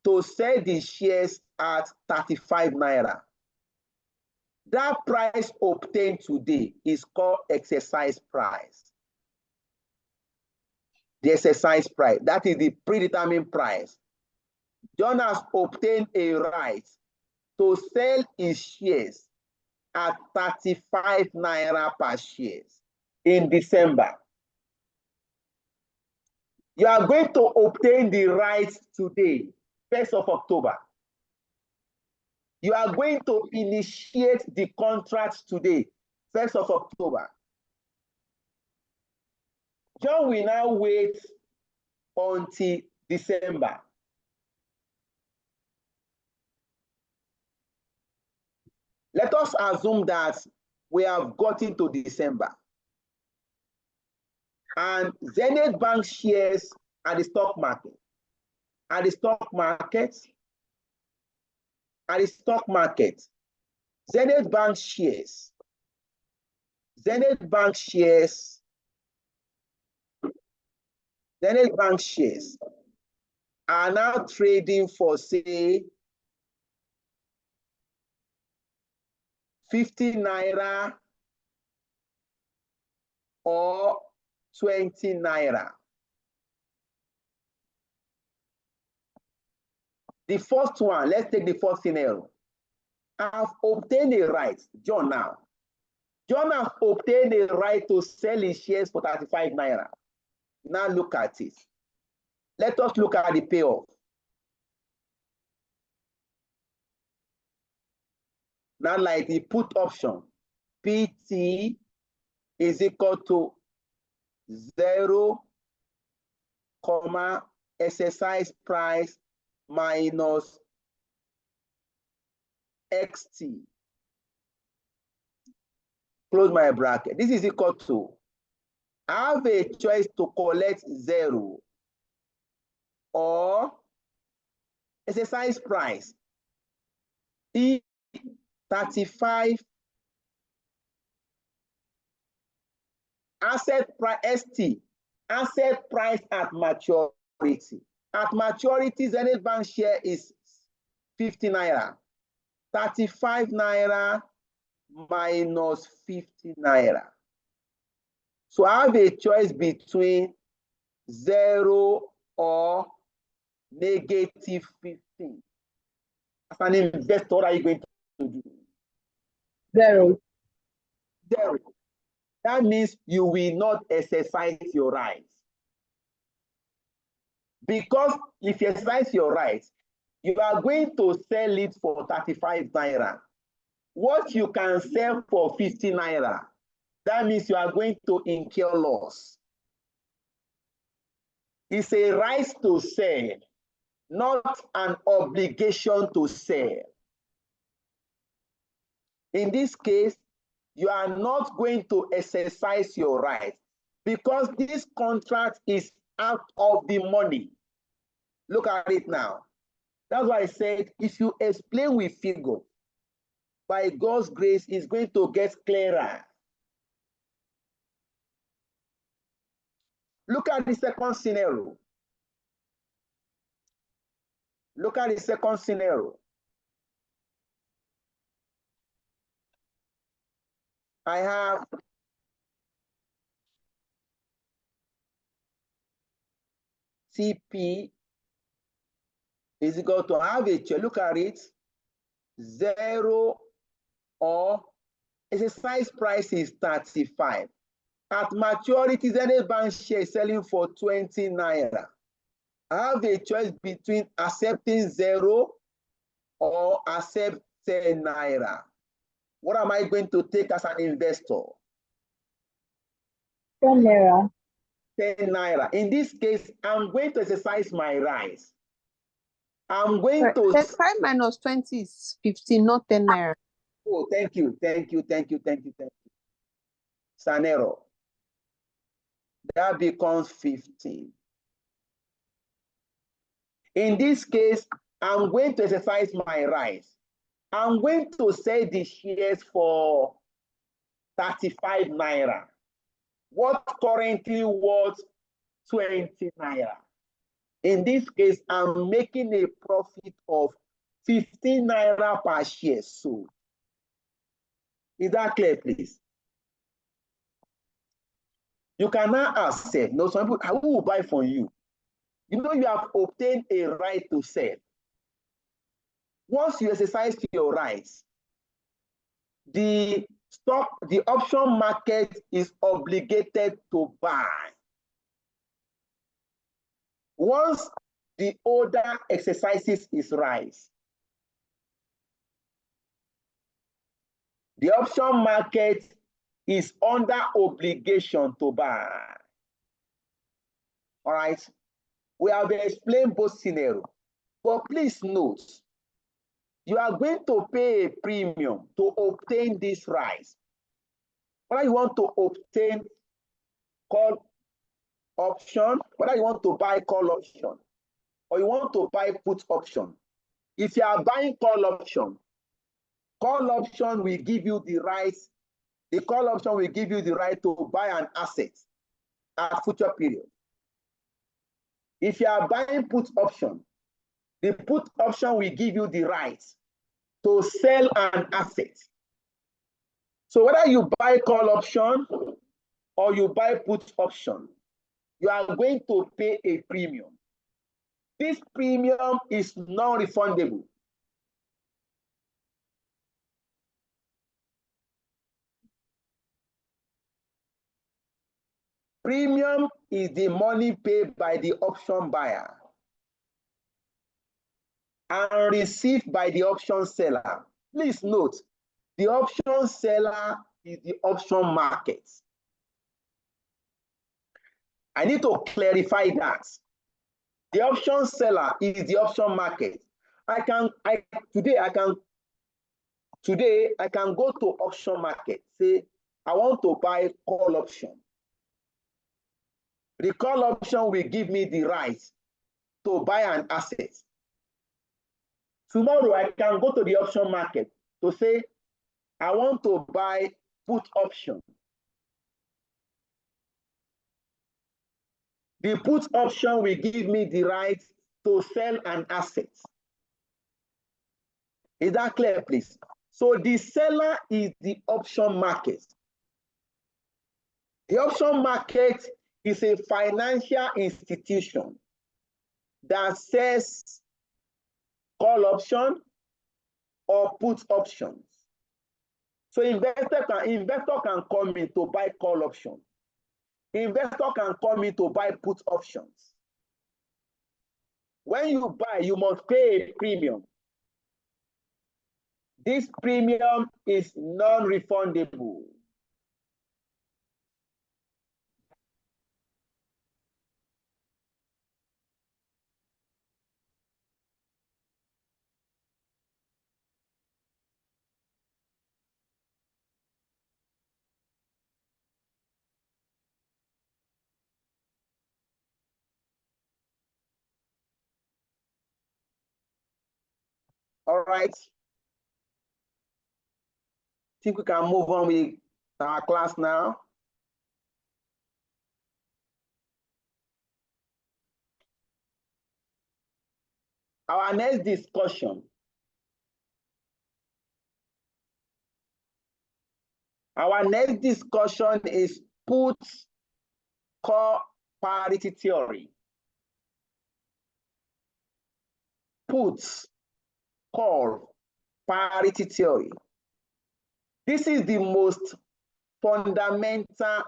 to sell the shares at 35 naira. That price obtained today is called exercise price. The exercise price, that is the predetermined price. John has obtained a right to sell his shares at 35 naira per share in December. You are going to obtain the right today, 1st of October. You are going to initiate the contract today, 1st of October. John will now wait until December. Let us assume that we have gotten to December. And Zenith Bank shares at the stock market. At the stock market, Zenith Bank shares. Zenith Bank shares are now trading for, say, 50 naira or 20 naira. The first one, let's take the first scenario. I have obtained a right, John now. John has obtained a right to sell his shares for 35 naira. Now look at it. Let us look at the payoff. Now, like the put option, PT is equal to 0, exercise price minus XT. Close my bracket. This is equal to, I have a choice to collect 0 or exercise price E 35 asset price ST, asset price at maturity. At maturity, Zenith Bank share is 50 naira. 35 naira minus 50 naira. So I have a choice between 0 or negative 15. As an investor, what are you going to do? 0. 0. That means you will not exercise your rights. Because if you exercise your rights, you are going to sell it for 35 naira. What you can sell for 50 naira, that means you are going to incur loss. It's a right to sell, not an obligation to sell. In this case, you are not going to exercise your right because this contract is out of the money. Look at it now. That's why I said, if you explain with figure, by God's grace, it's going to get clearer. Look at the second scenario. Look at the second scenario. I have CP is equal to average. Look at it, 0 or exercise price is 35. At maturity, Zenith Bank share is selling for 20 naira. I have a choice between accepting 0 or accept 10 naira. What am I going to take as an investor? 10 naira. 10 naira. In this case, I'm going to exercise my rights. I'm going to 35 minus 20 is 15, not 10 naira. Oh, thank you. Sanero. That becomes 15. In this case, I'm going to exercise my rights. I'm going to sell the shares for 35 naira. What currently worth 20 naira? In this case, I'm making a profit of 15 naira per share sold. Is that clear, please? You can now accept. No, some people, who will buy from you? You know you have obtained a right to sell. Once you exercise your rights, the option market is obligated to buy. Once the holder exercises his rights, the option market is under obligation to buy. All right. We have explained both scenarios, but please note, you are going to pay a premium to obtain this rights. Whether you want to obtain call option, whether you want to buy call option, or you want to buy put option. If you are buying call option will give you the rights. The call option will give you the right to buy an asset at future period. If you are buying put option, the put option will give you the right to sell an asset. So whether you buy call option or you buy put option, you are going to pay a premium. This premium is non-refundable. Premium is the money paid by the option buyer and received by the option seller. Please note, the option seller is the option market. I need to clarify that. The option seller is the option market. Today I can go to option market, say I want to buy call option. The call option will give me the right to buy an asset. Tomorrow I can go to the option market to say I want to buy put option. The put option will give me the right to sell an asset. Is that clear, please? So the seller is the option market. The option market is a financial institution that sells call option or put options. So investor can come in to buy call option. Investor can come in to buy put options. When you buy, you must pay a premium. This premium is non-refundable. All right. Think we can move on with our class now. Our next discussion Our next discussion is put call parity theory. Put call parity theory. This is the most fundamental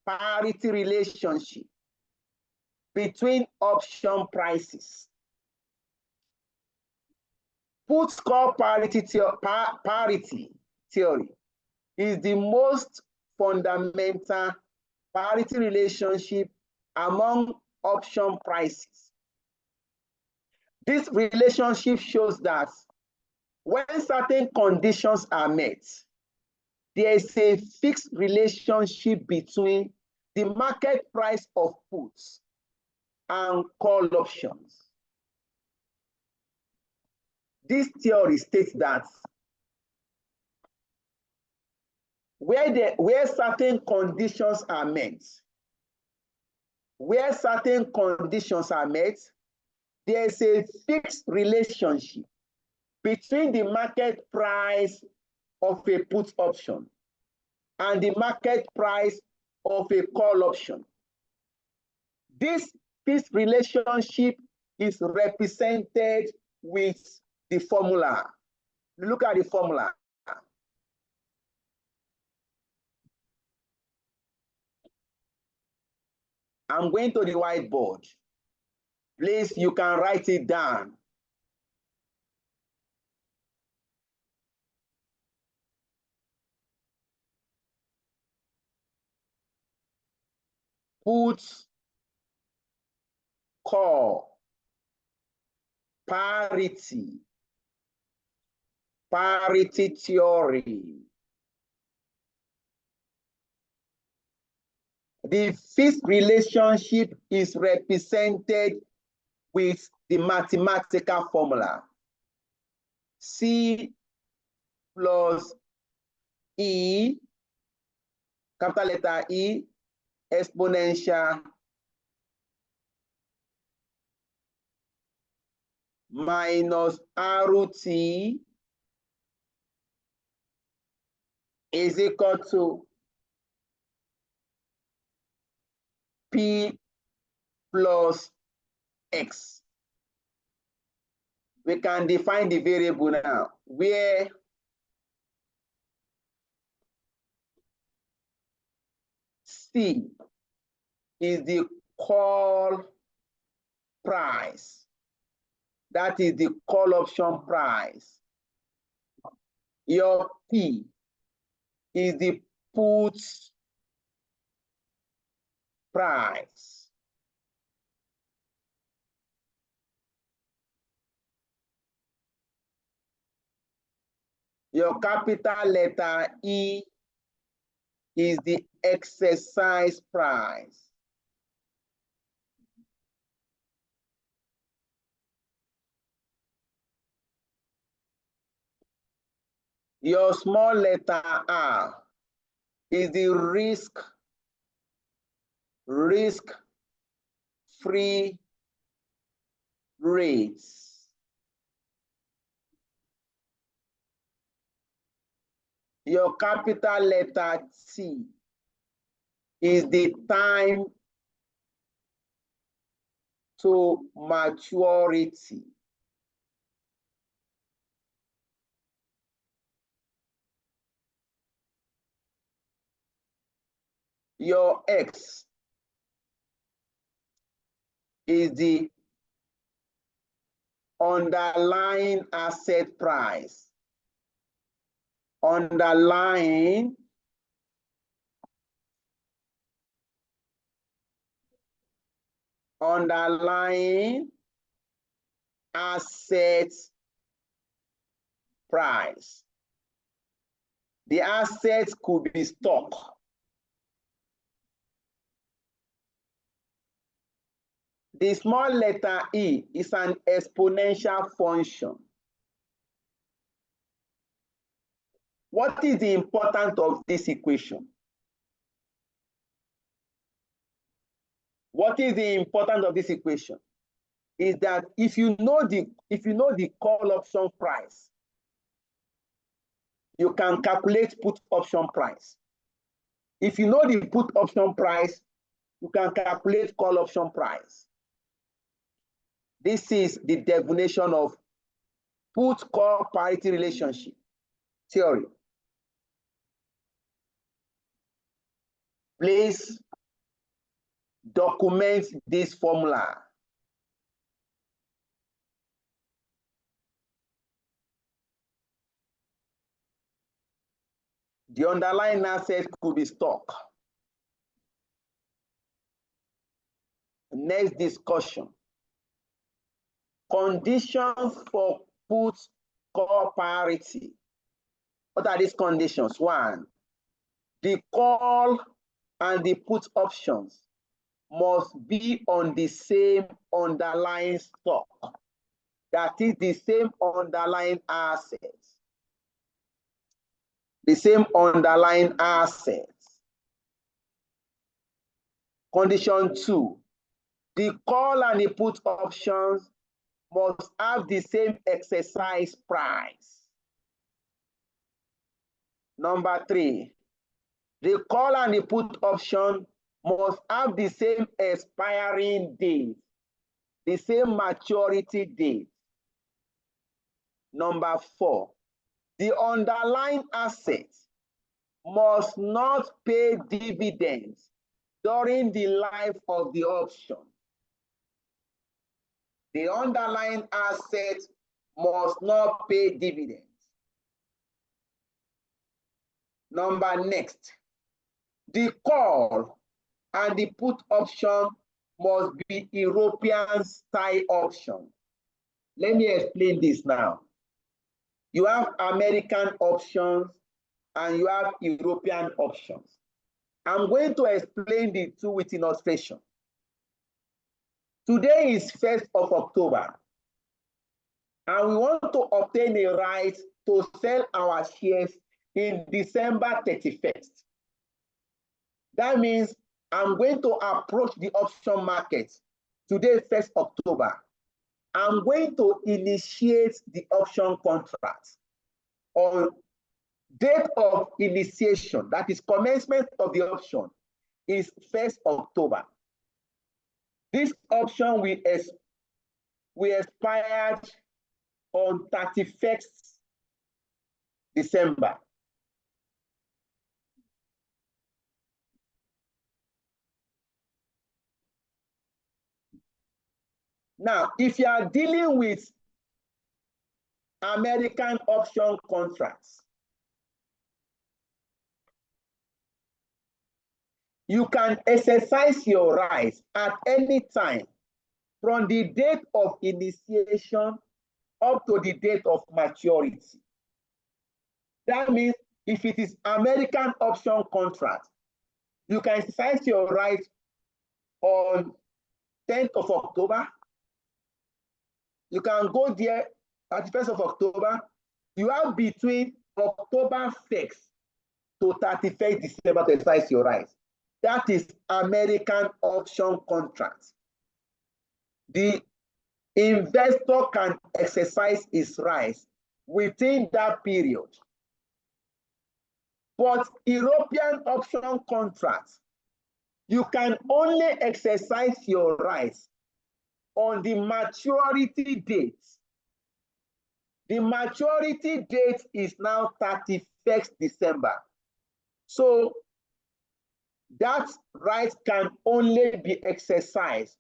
parity relationship between option prices. Put call parity theory is the most fundamental parity relationship among option prices. This relationship shows that when certain conditions are met, there is a fixed relationship between the market price of puts and call options. This theory states that where certain conditions are met, there's a fixed relationship between the market price of a put option and the market price of a call option. This fixed relationship is represented with the formula. Look at the formula. I'm going to the whiteboard. Please, you can write it down. Put call parity theory. The fixed relationship is represented with the mathematical formula. C plus E, capital letter E, exponential minus RT is equal to P plus X. We can define the variable now, where C is the call price. That is the call option price. Your P is the put price. Your capital letter E is the exercise price. Your small letter R is the risk-free rates. Your capital letter T is the time to maturity. Your X is the underlying asset price. Underlying asset price. The assets could be stock. The small letter E is an exponential function. What is the importance of this equation? What is the importance of this equation? Is that if you know the call option price, you can calculate put option price. If you know the put option price, you can calculate call option price. This is the definition of put-call parity relationship theory. Please document this formula. The underlying asset could be stock. Next discussion. Conditions for put-call parity. What are these conditions? One, the call and the put options must be on the same underlying stock. That is the same underlying assets. The same underlying assets. Condition 2, the call and the put options must have the same exercise price. Number 3, the call and the put option must have the same expiring date, the same maturity date. Number 4, the underlying assets must not pay dividends during the life of the option. The underlying assets must not pay dividends. Next, the call and the put option must be European style option. Let me explain this now. You have American options and you have European options. I'm going to explain the two with illustration. Today is 1st of October, and we want to obtain a right to sell our shares in December 31st. That means I'm going to approach the option market today, 1st October. I'm going to initiate the option contract on date of initiation, that is commencement of the option, is 1st October. This option will expire on 31st December. Now, if you are dealing with American option contracts, you can exercise your rights at any time from the date of initiation up to the date of maturity. That means if it is American option contract, you can exercise your right on 10th of October. You can go there at the 1st of October. You have between October 1st to 31st December to exercise your rights. That is American option contract. The investor can exercise his rights within that period. But European option contracts, you can only exercise your rights on the maturity date. The maturity date is now 31st December. So that right can only be exercised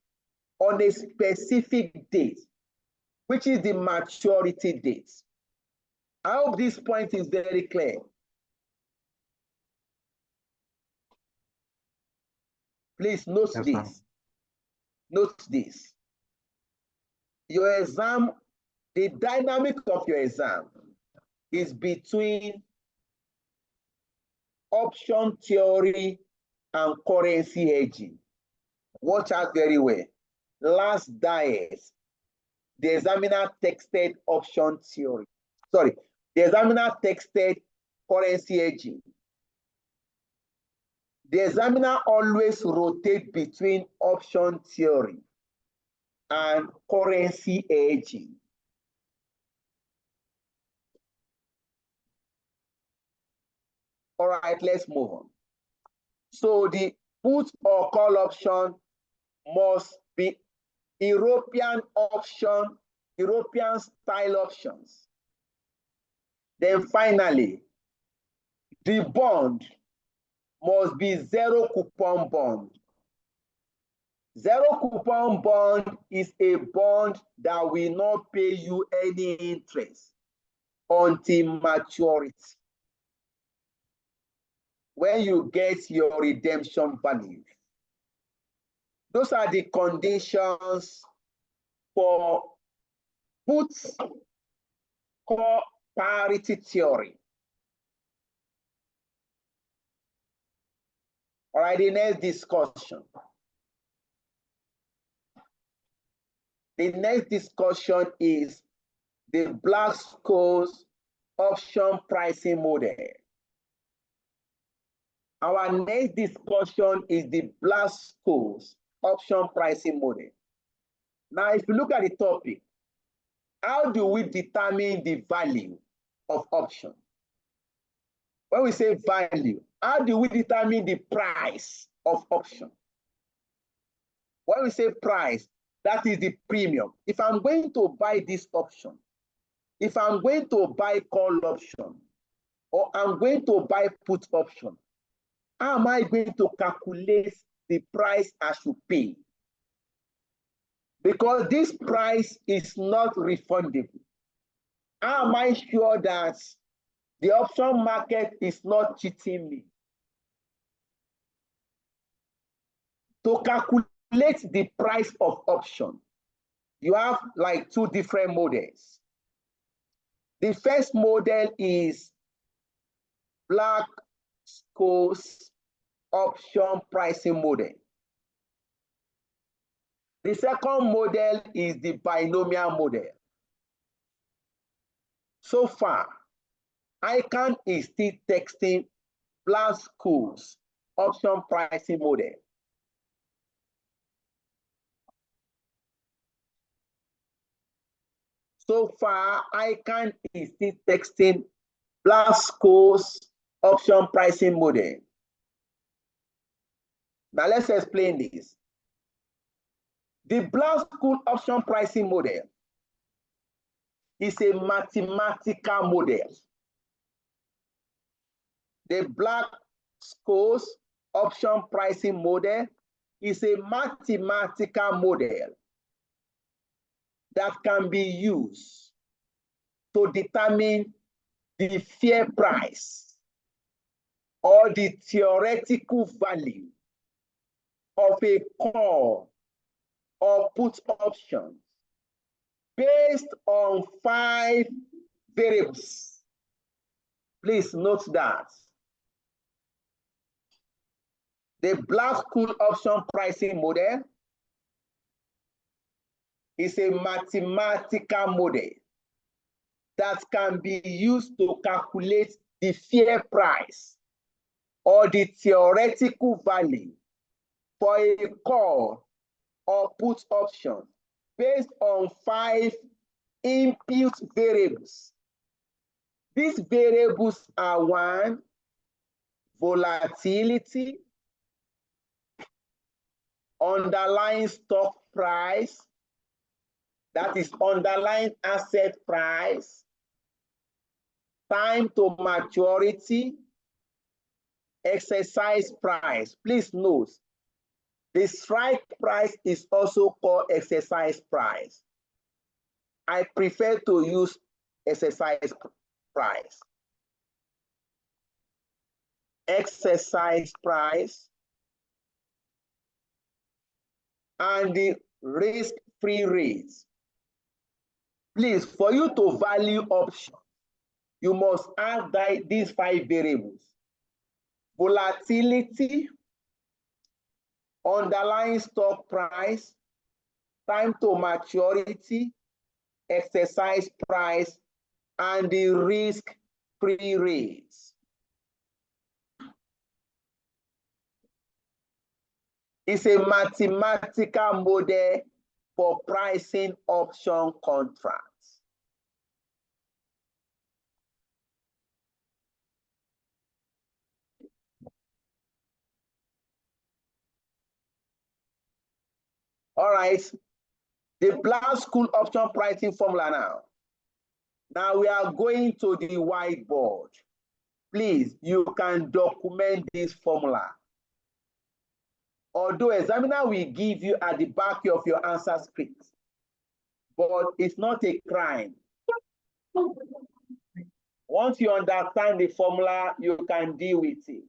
on a specific date, which is the maturity date. I hope this point is very clear. Please note Yes, this. ma'am. Note this. Your exam, the dynamic of your exam is between option theory and currency hedging. Watch out very well. Last diet, the examiner texted option theory. Sorry, the examiner texted currency hedging. The examiner always rotates between option theory and currency hedging. All right, let's move on. So the put or call option must be European option, European style options. Then finally, the bond must be zero coupon bond. Zero coupon bond is a bond that will not pay you any interest until maturity, when you get your redemption value. Those are the conditions for put call parity theory. All right, the next discussion. The next discussion is the Black-Scholes option pricing model. Our next discussion is the Black-Scholes option pricing model. Now, if you look at the topic, how do we determine the value of option? When we say value, how do we determine the price of option? When we say price, that is the premium. If I'm going to buy this option, if I'm going to buy call option, or I'm going to buy put option, how am I going to calculate the price I should pay? Because this price is not refundable. How am I sure that the option market is not cheating me? To calculate the price of option, you have like two different models. The first model is Black-Scholes option pricing model. The second model is the binomial model. So far, ICANN is still texting Black-Scholes option pricing model. So far, ICANN is still texting Black-Scholes option pricing model. Now let's explain this. The Black-Scholes option pricing model is a mathematical model. The Black-Scholes option pricing model is a mathematical model that can be used to determine the fair price or the theoretical value of a call or put option based on 5 variables. Please note that. The Black-Scholes option pricing model is a mathematical model that can be used to calculate the fair price or the theoretical value for a call or put option based on 5 input variables. These variables are: 1, volatility, underlying stock price, that is underlying asset price, time to maturity, exercise price. Please note, the strike price is also called exercise price. I prefer to use exercise price. Exercise price and the risk-free rate. Please, for you to value option, you must add these 5 variables: volatility, underlying stock price, time to maturity, exercise price, and the risk-free rates. It's a mathematical model for pricing option contracts. All right. The black school option pricing formula now. Now we are going to the whiteboard. Please, you can document this formula. Although examiner will give you at the back of your answer script, but it's not a crime. Once you understand the formula, you can deal with it.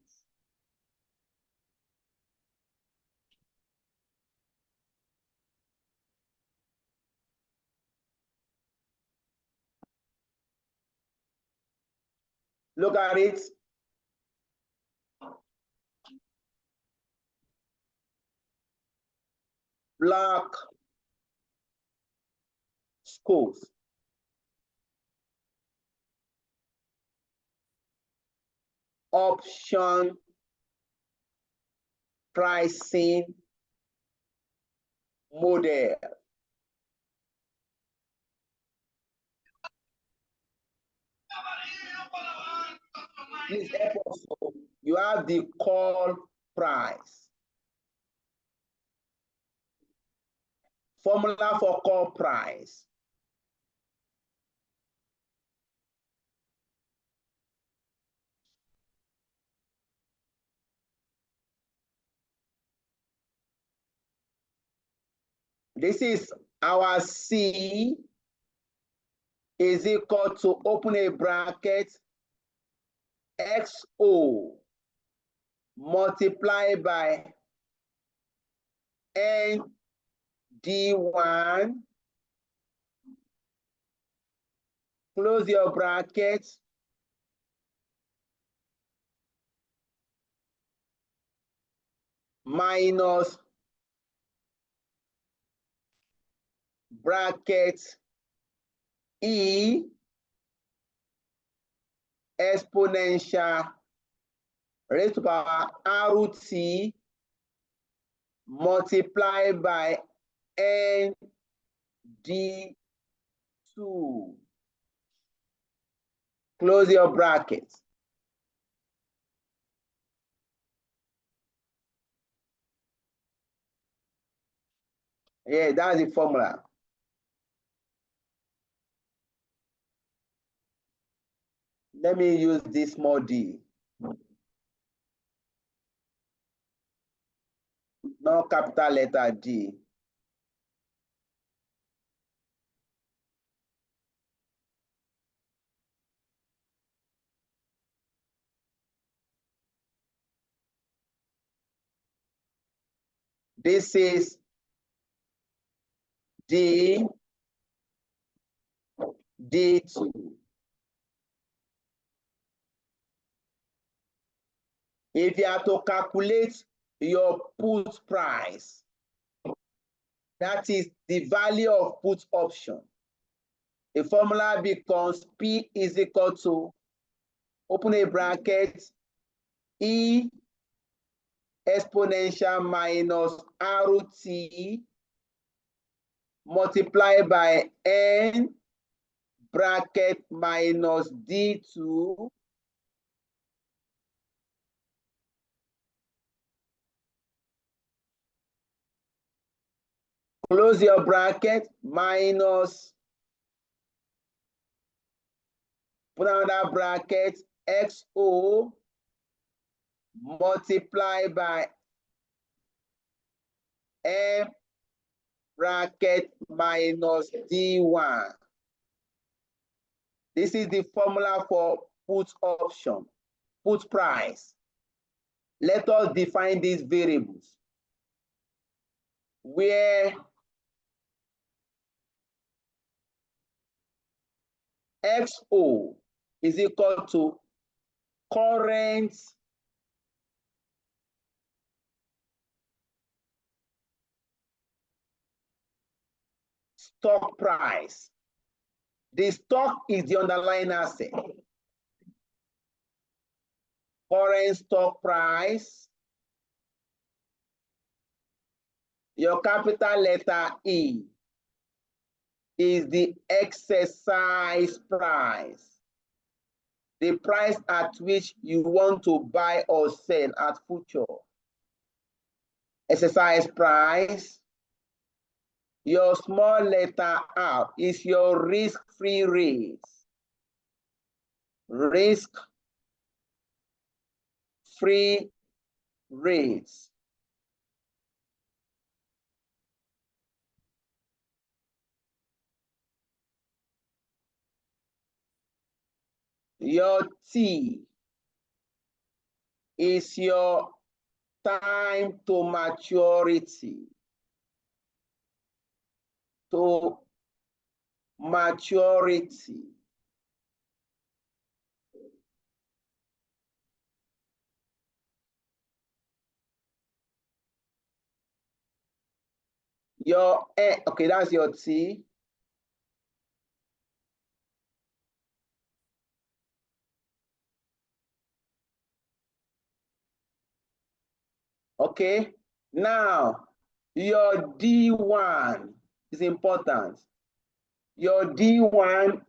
Look at it. Black schools. Option pricing model. Please help us. You have the call price. Formula for call price. This is our C is equal to, open a bracket, XO multiplied by ND1, close your bracket, minus bracket E exponential raised to power RT multiplied by ND2. Close your bracket. Yeah, that's the formula. Let me use this small d. No capital letter D. This is D, D2. If you have to calculate your put price, that is the value of put option, the formula becomes P is equal to, open a bracket, E exponential minus RT multiplied by N bracket minus D2 close your bracket minus, put another bracket, XO multiplied by M bracket minus D1. This is the formula for put option, put price. Let us define these variables where XO is equal to current stock price. The stock is the underlying asset. Current stock price. Your capital letter E is the exercise price. The price at which you want to buy or sell at future. Exercise price. Your small letter R is your risk-free rate. Risk-free rates. Your T is your time to maturity. To maturity. Your okay, that's your T. Okay, now your D1 is important. Your D1,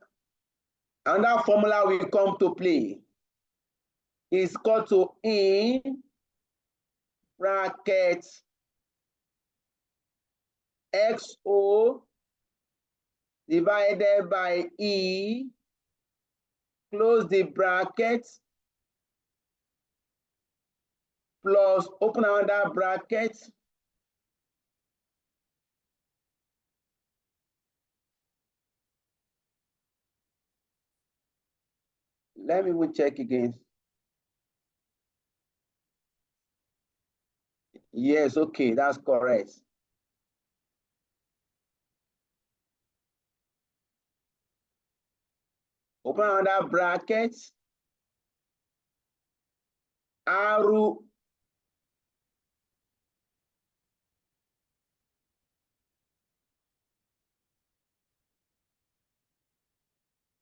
and that formula will come to play. Is equal to in bracket XO divided by E, close the bracket, plus open another bracket, let me check again. Yes, okay, that's correct. Open another bracket, arrow,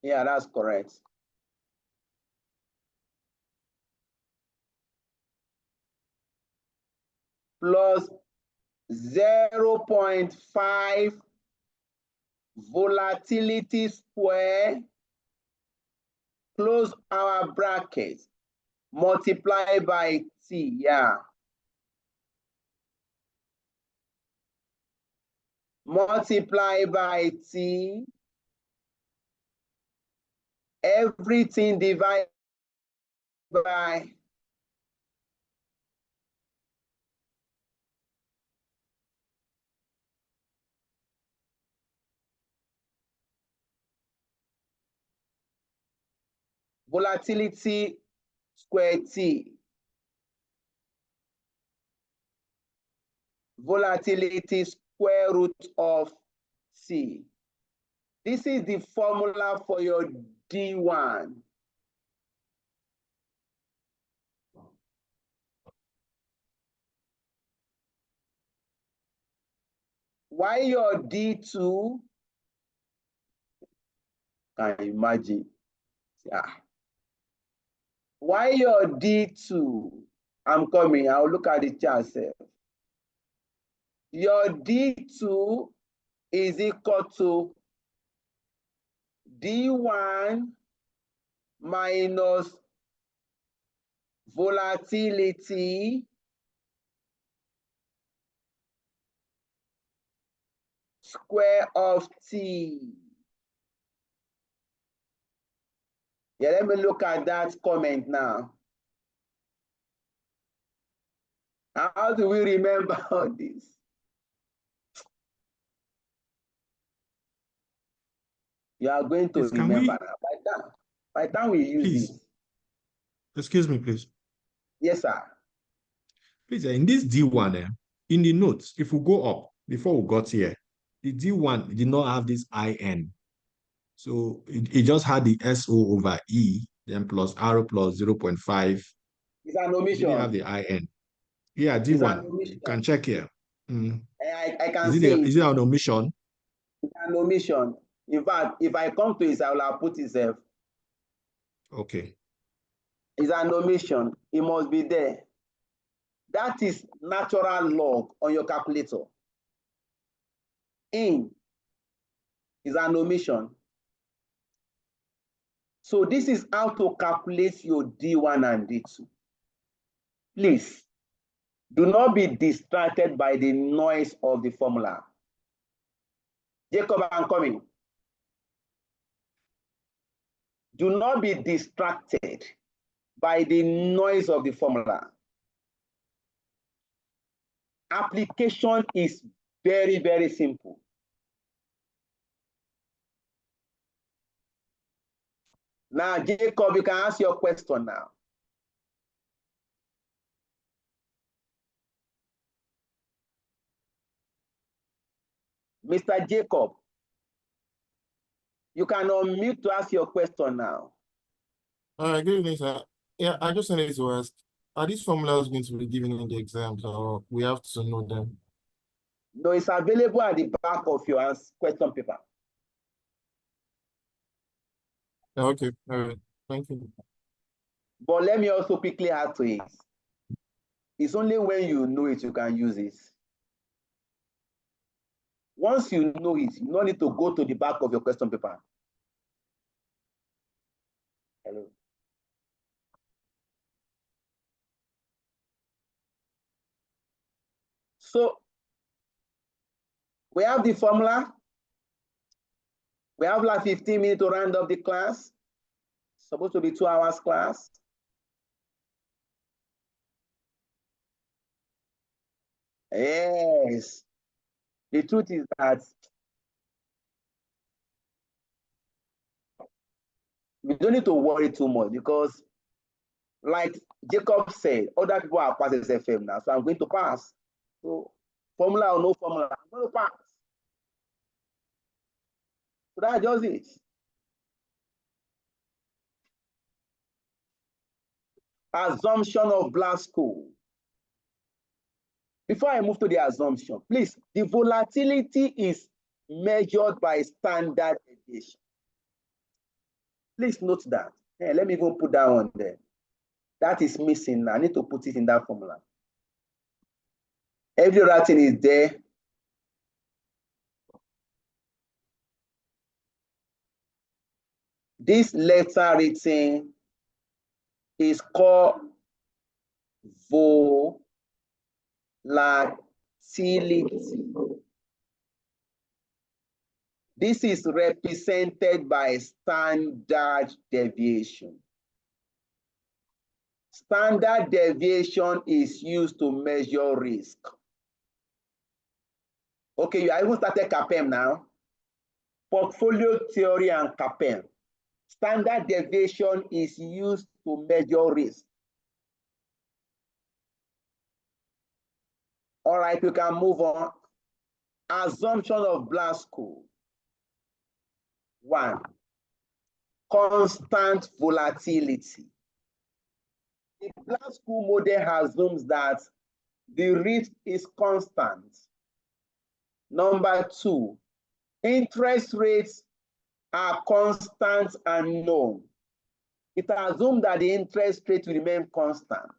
yeah, that's correct. Plus 0.5 volatility square, close our bracket, multiply by T, yeah. Multiply by T, everything divided by volatility square T. Volatility square root of C. This is the formula for your D1. Why your D2? Can you imagine? Yeah. Why your D2? I'm coming, I'll look at the chart self. Your D2 is equal to D1 minus volatility square of T. Yeah, let me look at that comment now. How do we remember all this? You are going to Please, remember now. By the time we use please, it. excuse me, please. Yes, sir. Please, in this D1, in the notes, if we go up, before we got here, the D1 did not have this IN. So it just had the SO over E, then plus R plus 0.5. It's an It omission. didn't have the IN. Yeah, D1. You can check here. I can see Is it an omission? It's an omission. In fact, if I come to it, I will have put itself. Okay. It's an omission. It must be there. That is natural log on your calculator. In is an omission. So this is how to calculate your D1 and D2. Please, do not be distracted by the noise of the formula. Jacob, I'm coming. Do not be distracted by the noise of the formula. Application is very, very simple. Now, Jacob, you can ask your question now. Mr. Jacob, you can unmute to ask your question now. Good evening, sir. Yeah, I just wanted to ask, are these formulas going to be given in the exams or we have to know them? No, it's available at the back of your question paper. Okay, all right. Thank you. But let me also quickly add to it. It's only when you know it, you can use it. Once you know it, you don't need to go to the back of your question paper. Hello. So we have the formula. We have like 15 minutes to round up the class. It's supposed to be 2 hours class. Yes. The truth is that we don't need to worry too much because, like Jacob said, other people are passing SFM now, so I'm going to pass. So formula or no formula, I'm going to pass. So that's just it. Assumption of Blasco. Before I move to the assumption, please, the volatility is measured by standard deviation. Please note that. Hey, let me even put that on there. That is missing. I need to put it in that formula. Every other thing is there. This letter written is called volatility. This is represented by standard deviation. Standard deviation is used to measure risk. Okay, you even started CAPM now. Portfolio theory and CAPM. Standard deviation is used to measure risk. All right, we can move on. Assumption of Blasco. 1. Constant volatility. The Blasco model assumes that the risk is constant. Number 2, interest rates are constant and known. It assumes that the interest rate will remain constant.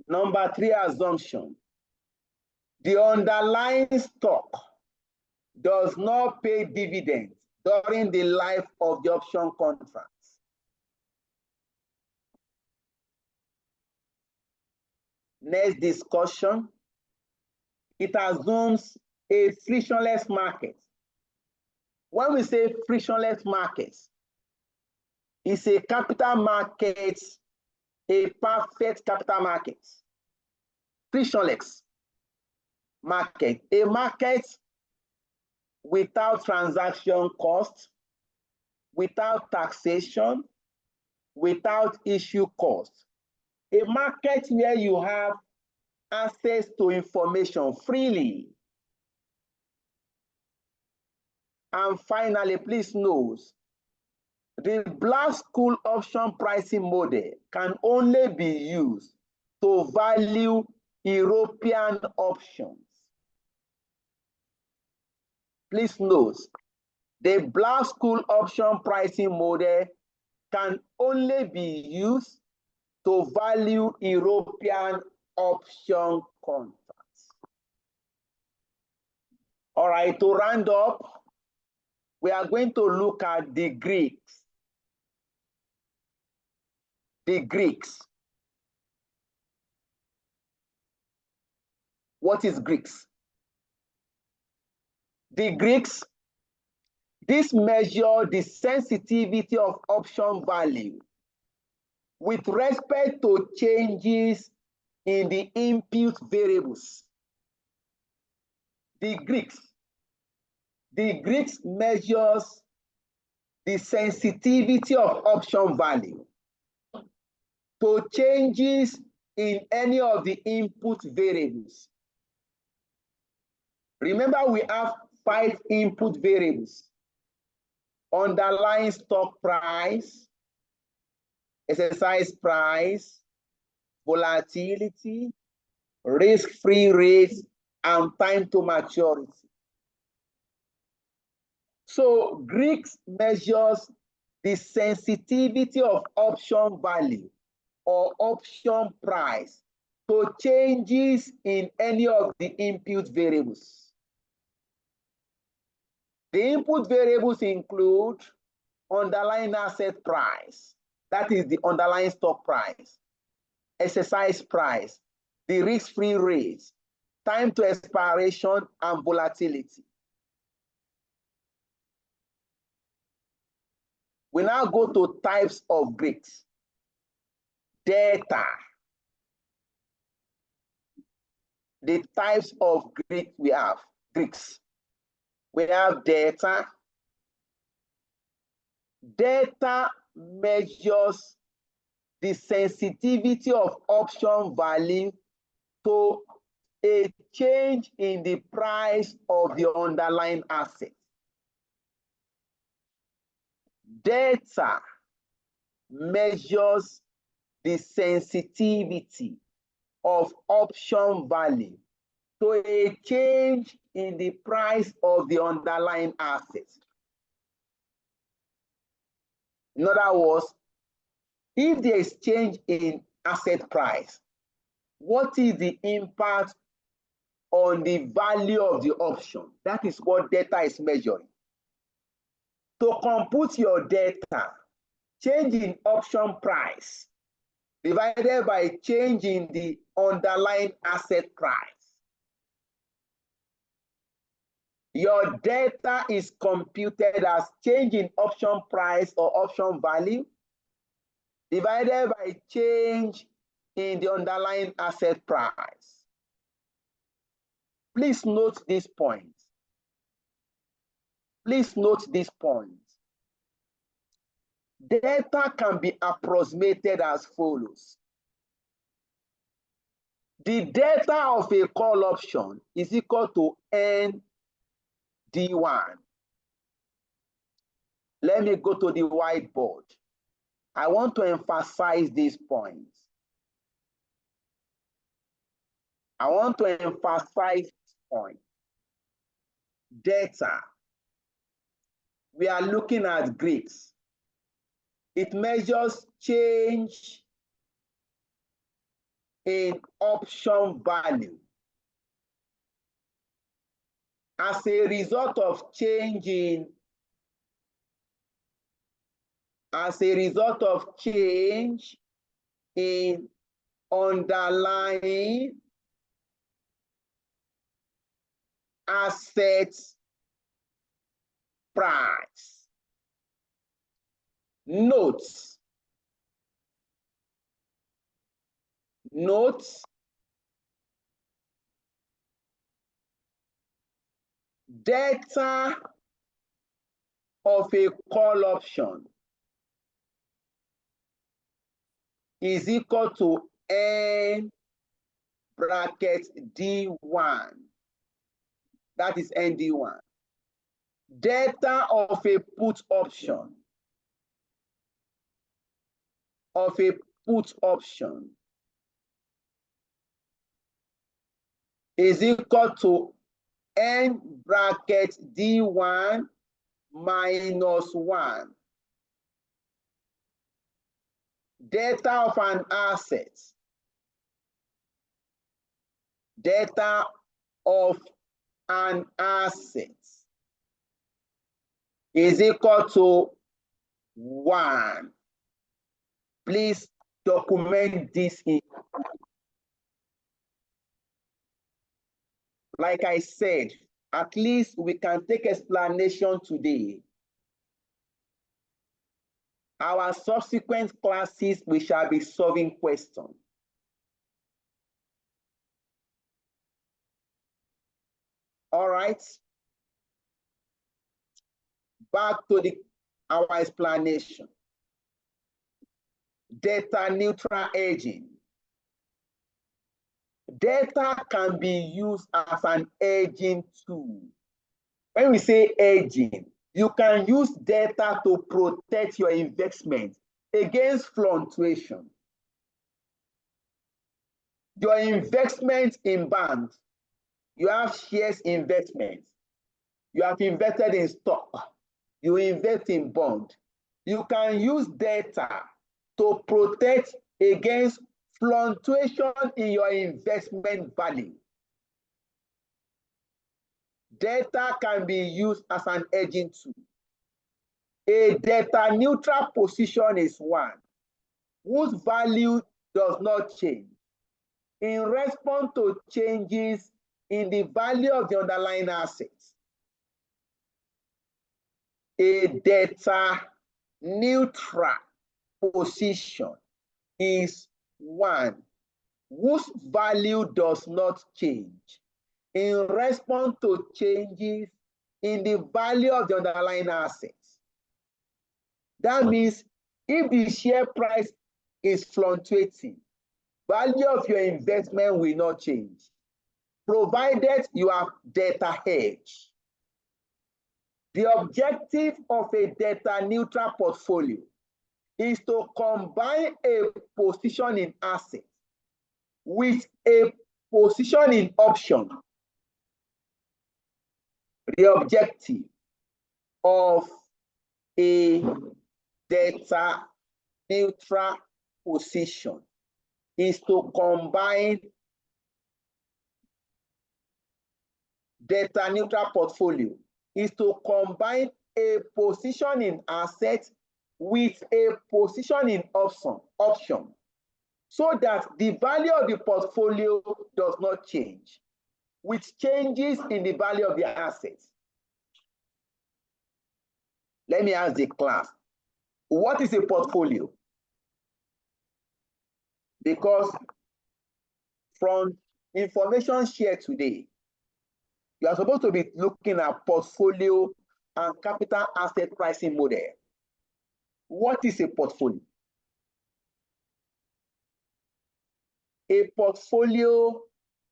Number 3 assumption, the underlying stock does not pay dividends during the life of the option contracts. Next discussion, it assumes a frictionless market. When we say frictionless markets, it's a capital market, a perfect capital market. Frictionless market, a market without transaction cost, without taxation, without issue cost. A market where you have access to information freely. And finally, please note, the Blasco option pricing model can only be used to value European options. Please note, the Blasco option pricing model can only be used to value European option contracts. All right, to round up, we are going to look at the Greeks. The Greeks. What is Greeks? The Greeks, this measured the sensitivity of option value with respect to changes in the input variables. The Greeks measures the sensitivity of option value to changes in any of the input variables. Remember, we have 5 input variables: underlying stock price, exercise price, volatility, risk-free rate, and time to maturity. So Greeks measures the sensitivity of option value or option price to changes in any of the input variables. The input variables include underlying asset price, that is the underlying stock price, exercise price, the risk-free rate, time to expiration, and volatility. We now go to types of Greeks. Data. The types of Greeks. We have data. Data measures the sensitivity of option value to a change in the price of the underlying asset. Data measures the sensitivity of option value to a change in the price of the underlying asset. In other words, if there is change in asset price, what is the impact on the value of the option? That is what data is measuring. To compute your data, change in option price divided by change in the underlying asset price. Your data is computed as change in option price or option value divided by change in the underlying asset price. Please note this point. Please note this point. Data can be approximated as follows. The data of a call option is equal to ND1. Let me go to the whiteboard. I want to emphasize this point. I want to emphasize this point. Data. We are looking at Greeks. It measures change in option value as a result of change in underlying asset price. Notes. Data of a call option is equal to N bracket D1. That is ND1. Data of a put option is equal to N bracket D1 minus 1. Data of an asset. Data of an asset is equal to 1. Please document this in. Like I said, At least we can take explanation today. Our subsequent classes, we shall be solving questions. All right. Back to our explanation. Data neutral aging. Data can be used as an aging tool. When we say aging, you can use data to protect your investment against fluctuation. Your investment in banks, you have shares investments, you have invested in stock, you invest in bond. You can use data to protect against fluctuation in your investment value. Data can be used as an aging tool. A data neutral position is one whose value does not change in response to changes in the value of the underlying assets. A data neutral position is one whose value does not change in response to changes in the value of the underlying assets. That means if the share price is fluctuating, value of your investment will not change, provided you have data hedge. The objective of a data neutral portfolio is to combine a position in assets with a position in option. The objective of a data neutral position is to combine data neutral portfolio is to combine a position in assets with a position in option so that the value of the portfolio does not change with changes in the value of the assets. Let me ask the class, what is a portfolio? Because from information shared today, you are supposed to be looking at portfolio and capital asset pricing model. What is a portfolio? A portfolio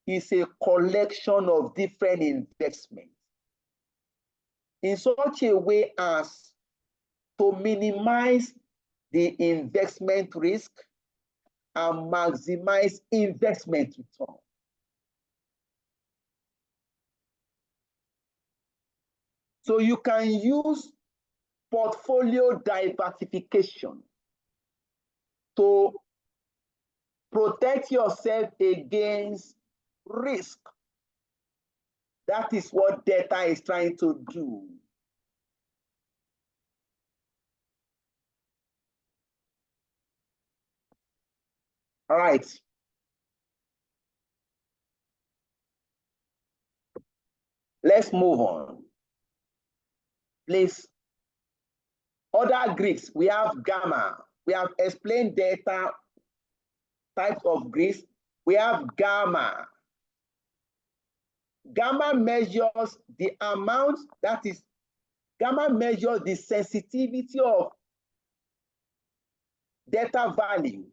is a collection of different investments in such a way as to minimize the investment risk and maximize investment return. So you can use portfolio diversification to protect yourself against risk. That is what data is trying to do. All right. Let's move on. Please. Other Greeks, we have gamma. We have explained data types of Greeks. We have gamma. Gamma measures the amount, that is, gamma measures the sensitivity of data value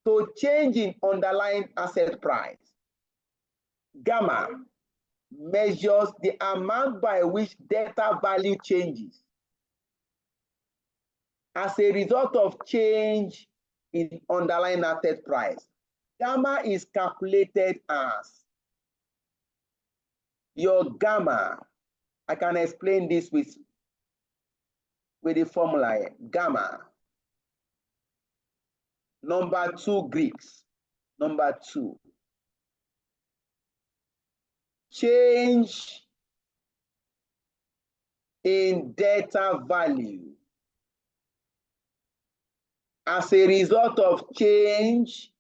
to change in underlying asset price. Gamma measures the amount by which data value changes as a result of change in underlying asset price. Gamma is calculated as your gamma. I can explain this with the formula here. Gamma. Number 2 Greeks. Number 2. Change in data value as a result of change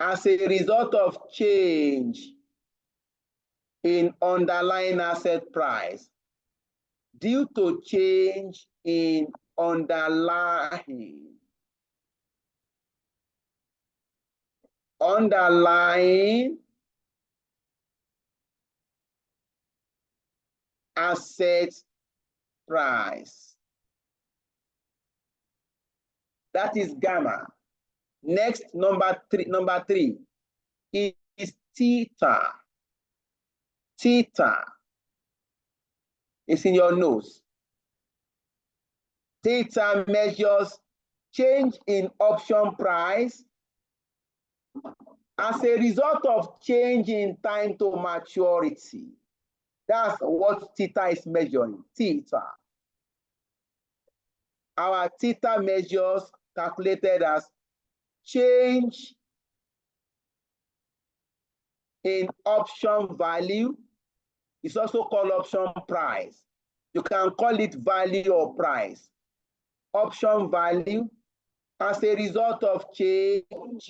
as a result of change in underlying asset price due to change in underlying asset price. That is gamma. Next, number three is theta. Theta is in your notes. Theta measures change in option price as a result of change in time to maturity. That's what theta is measuring, theta. Our theta measures calculated as change in option value. It's also called option price. You can call it value or price. Option value as a result of change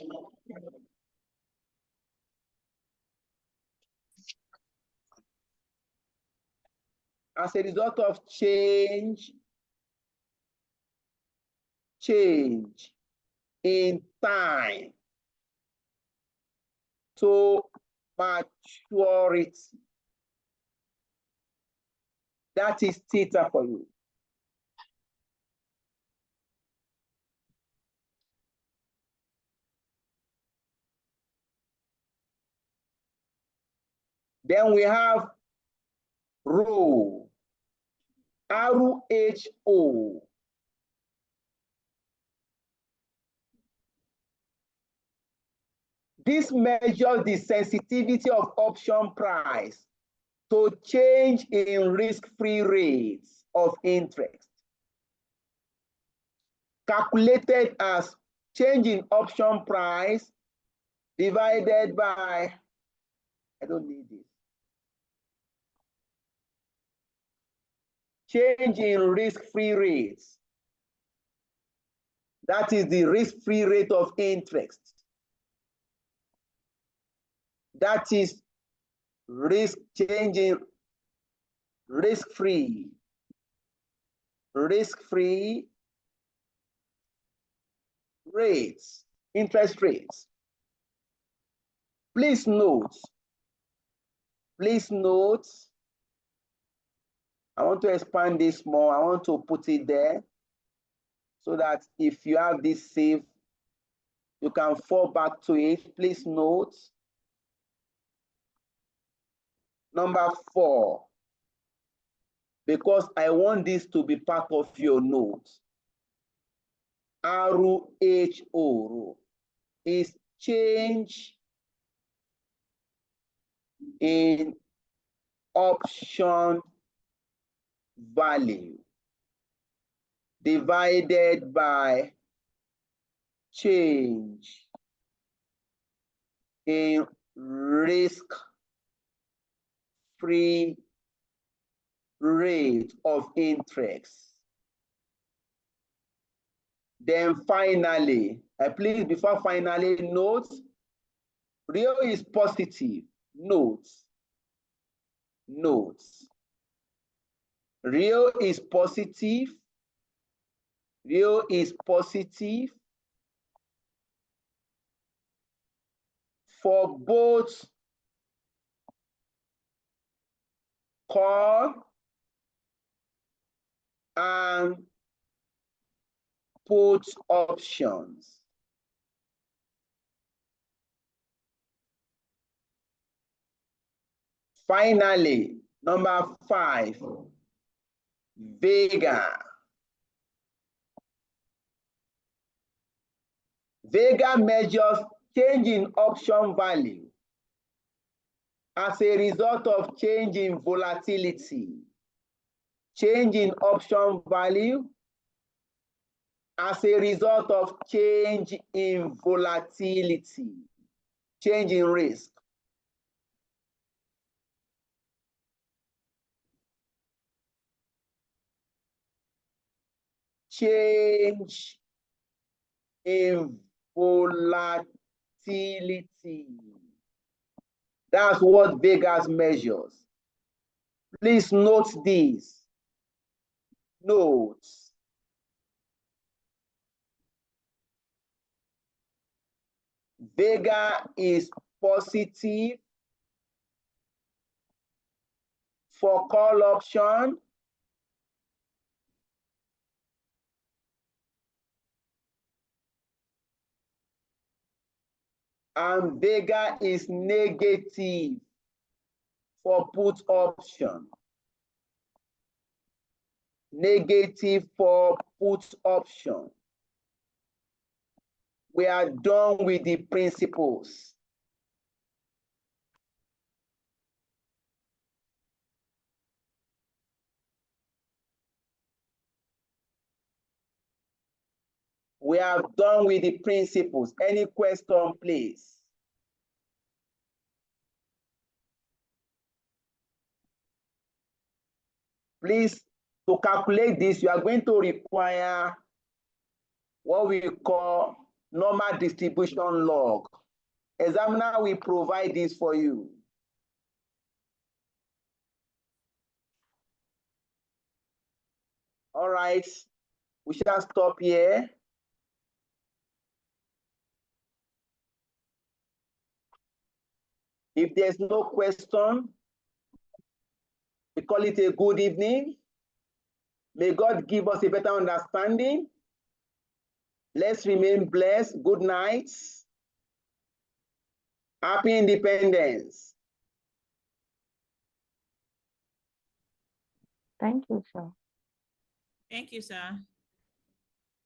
in time to maturity. That is theta for you. Then we have rho, RHO. This measures the sensitivity of option price to change in risk-free rates of interest, calculated as change in option price divided by, I don't need this, change in risk-free rates. That is the risk-free rate of interest. That is changing risk-free rates, interest rates. Please note, I want to expand this more. I want to put it there so that if you have this saved, you can fall back to it. Please note. Number 4, because I want this to be part of your notes. RHO is change in option value divided by change in risk-free rate of interest. Then finally, please, before finally, note, real is positive. Notes. Real is positive. Real is positive for both call and put options. Finally, number 5, Vega. Vega measures change in option value as a result of change in volatility. Change in option value as a result of change in volatility, change in risk. Change in volatility. volatility. That's what Vegas measures. Please note this. Note. Vega is positive for call option and Vega is negative for put option. Negative for put option. We are done with the principles. We are done with the principles. Any question, please? Please, to calculate this, you are going to require what we call normal distribution log. Examiner will provide this for you. All right, we shall stop here. If there's no question, we call it a good evening. May God give us a better understanding. Let's remain blessed. Good night. Happy Independence. Thank you, sir. Thank you, sir.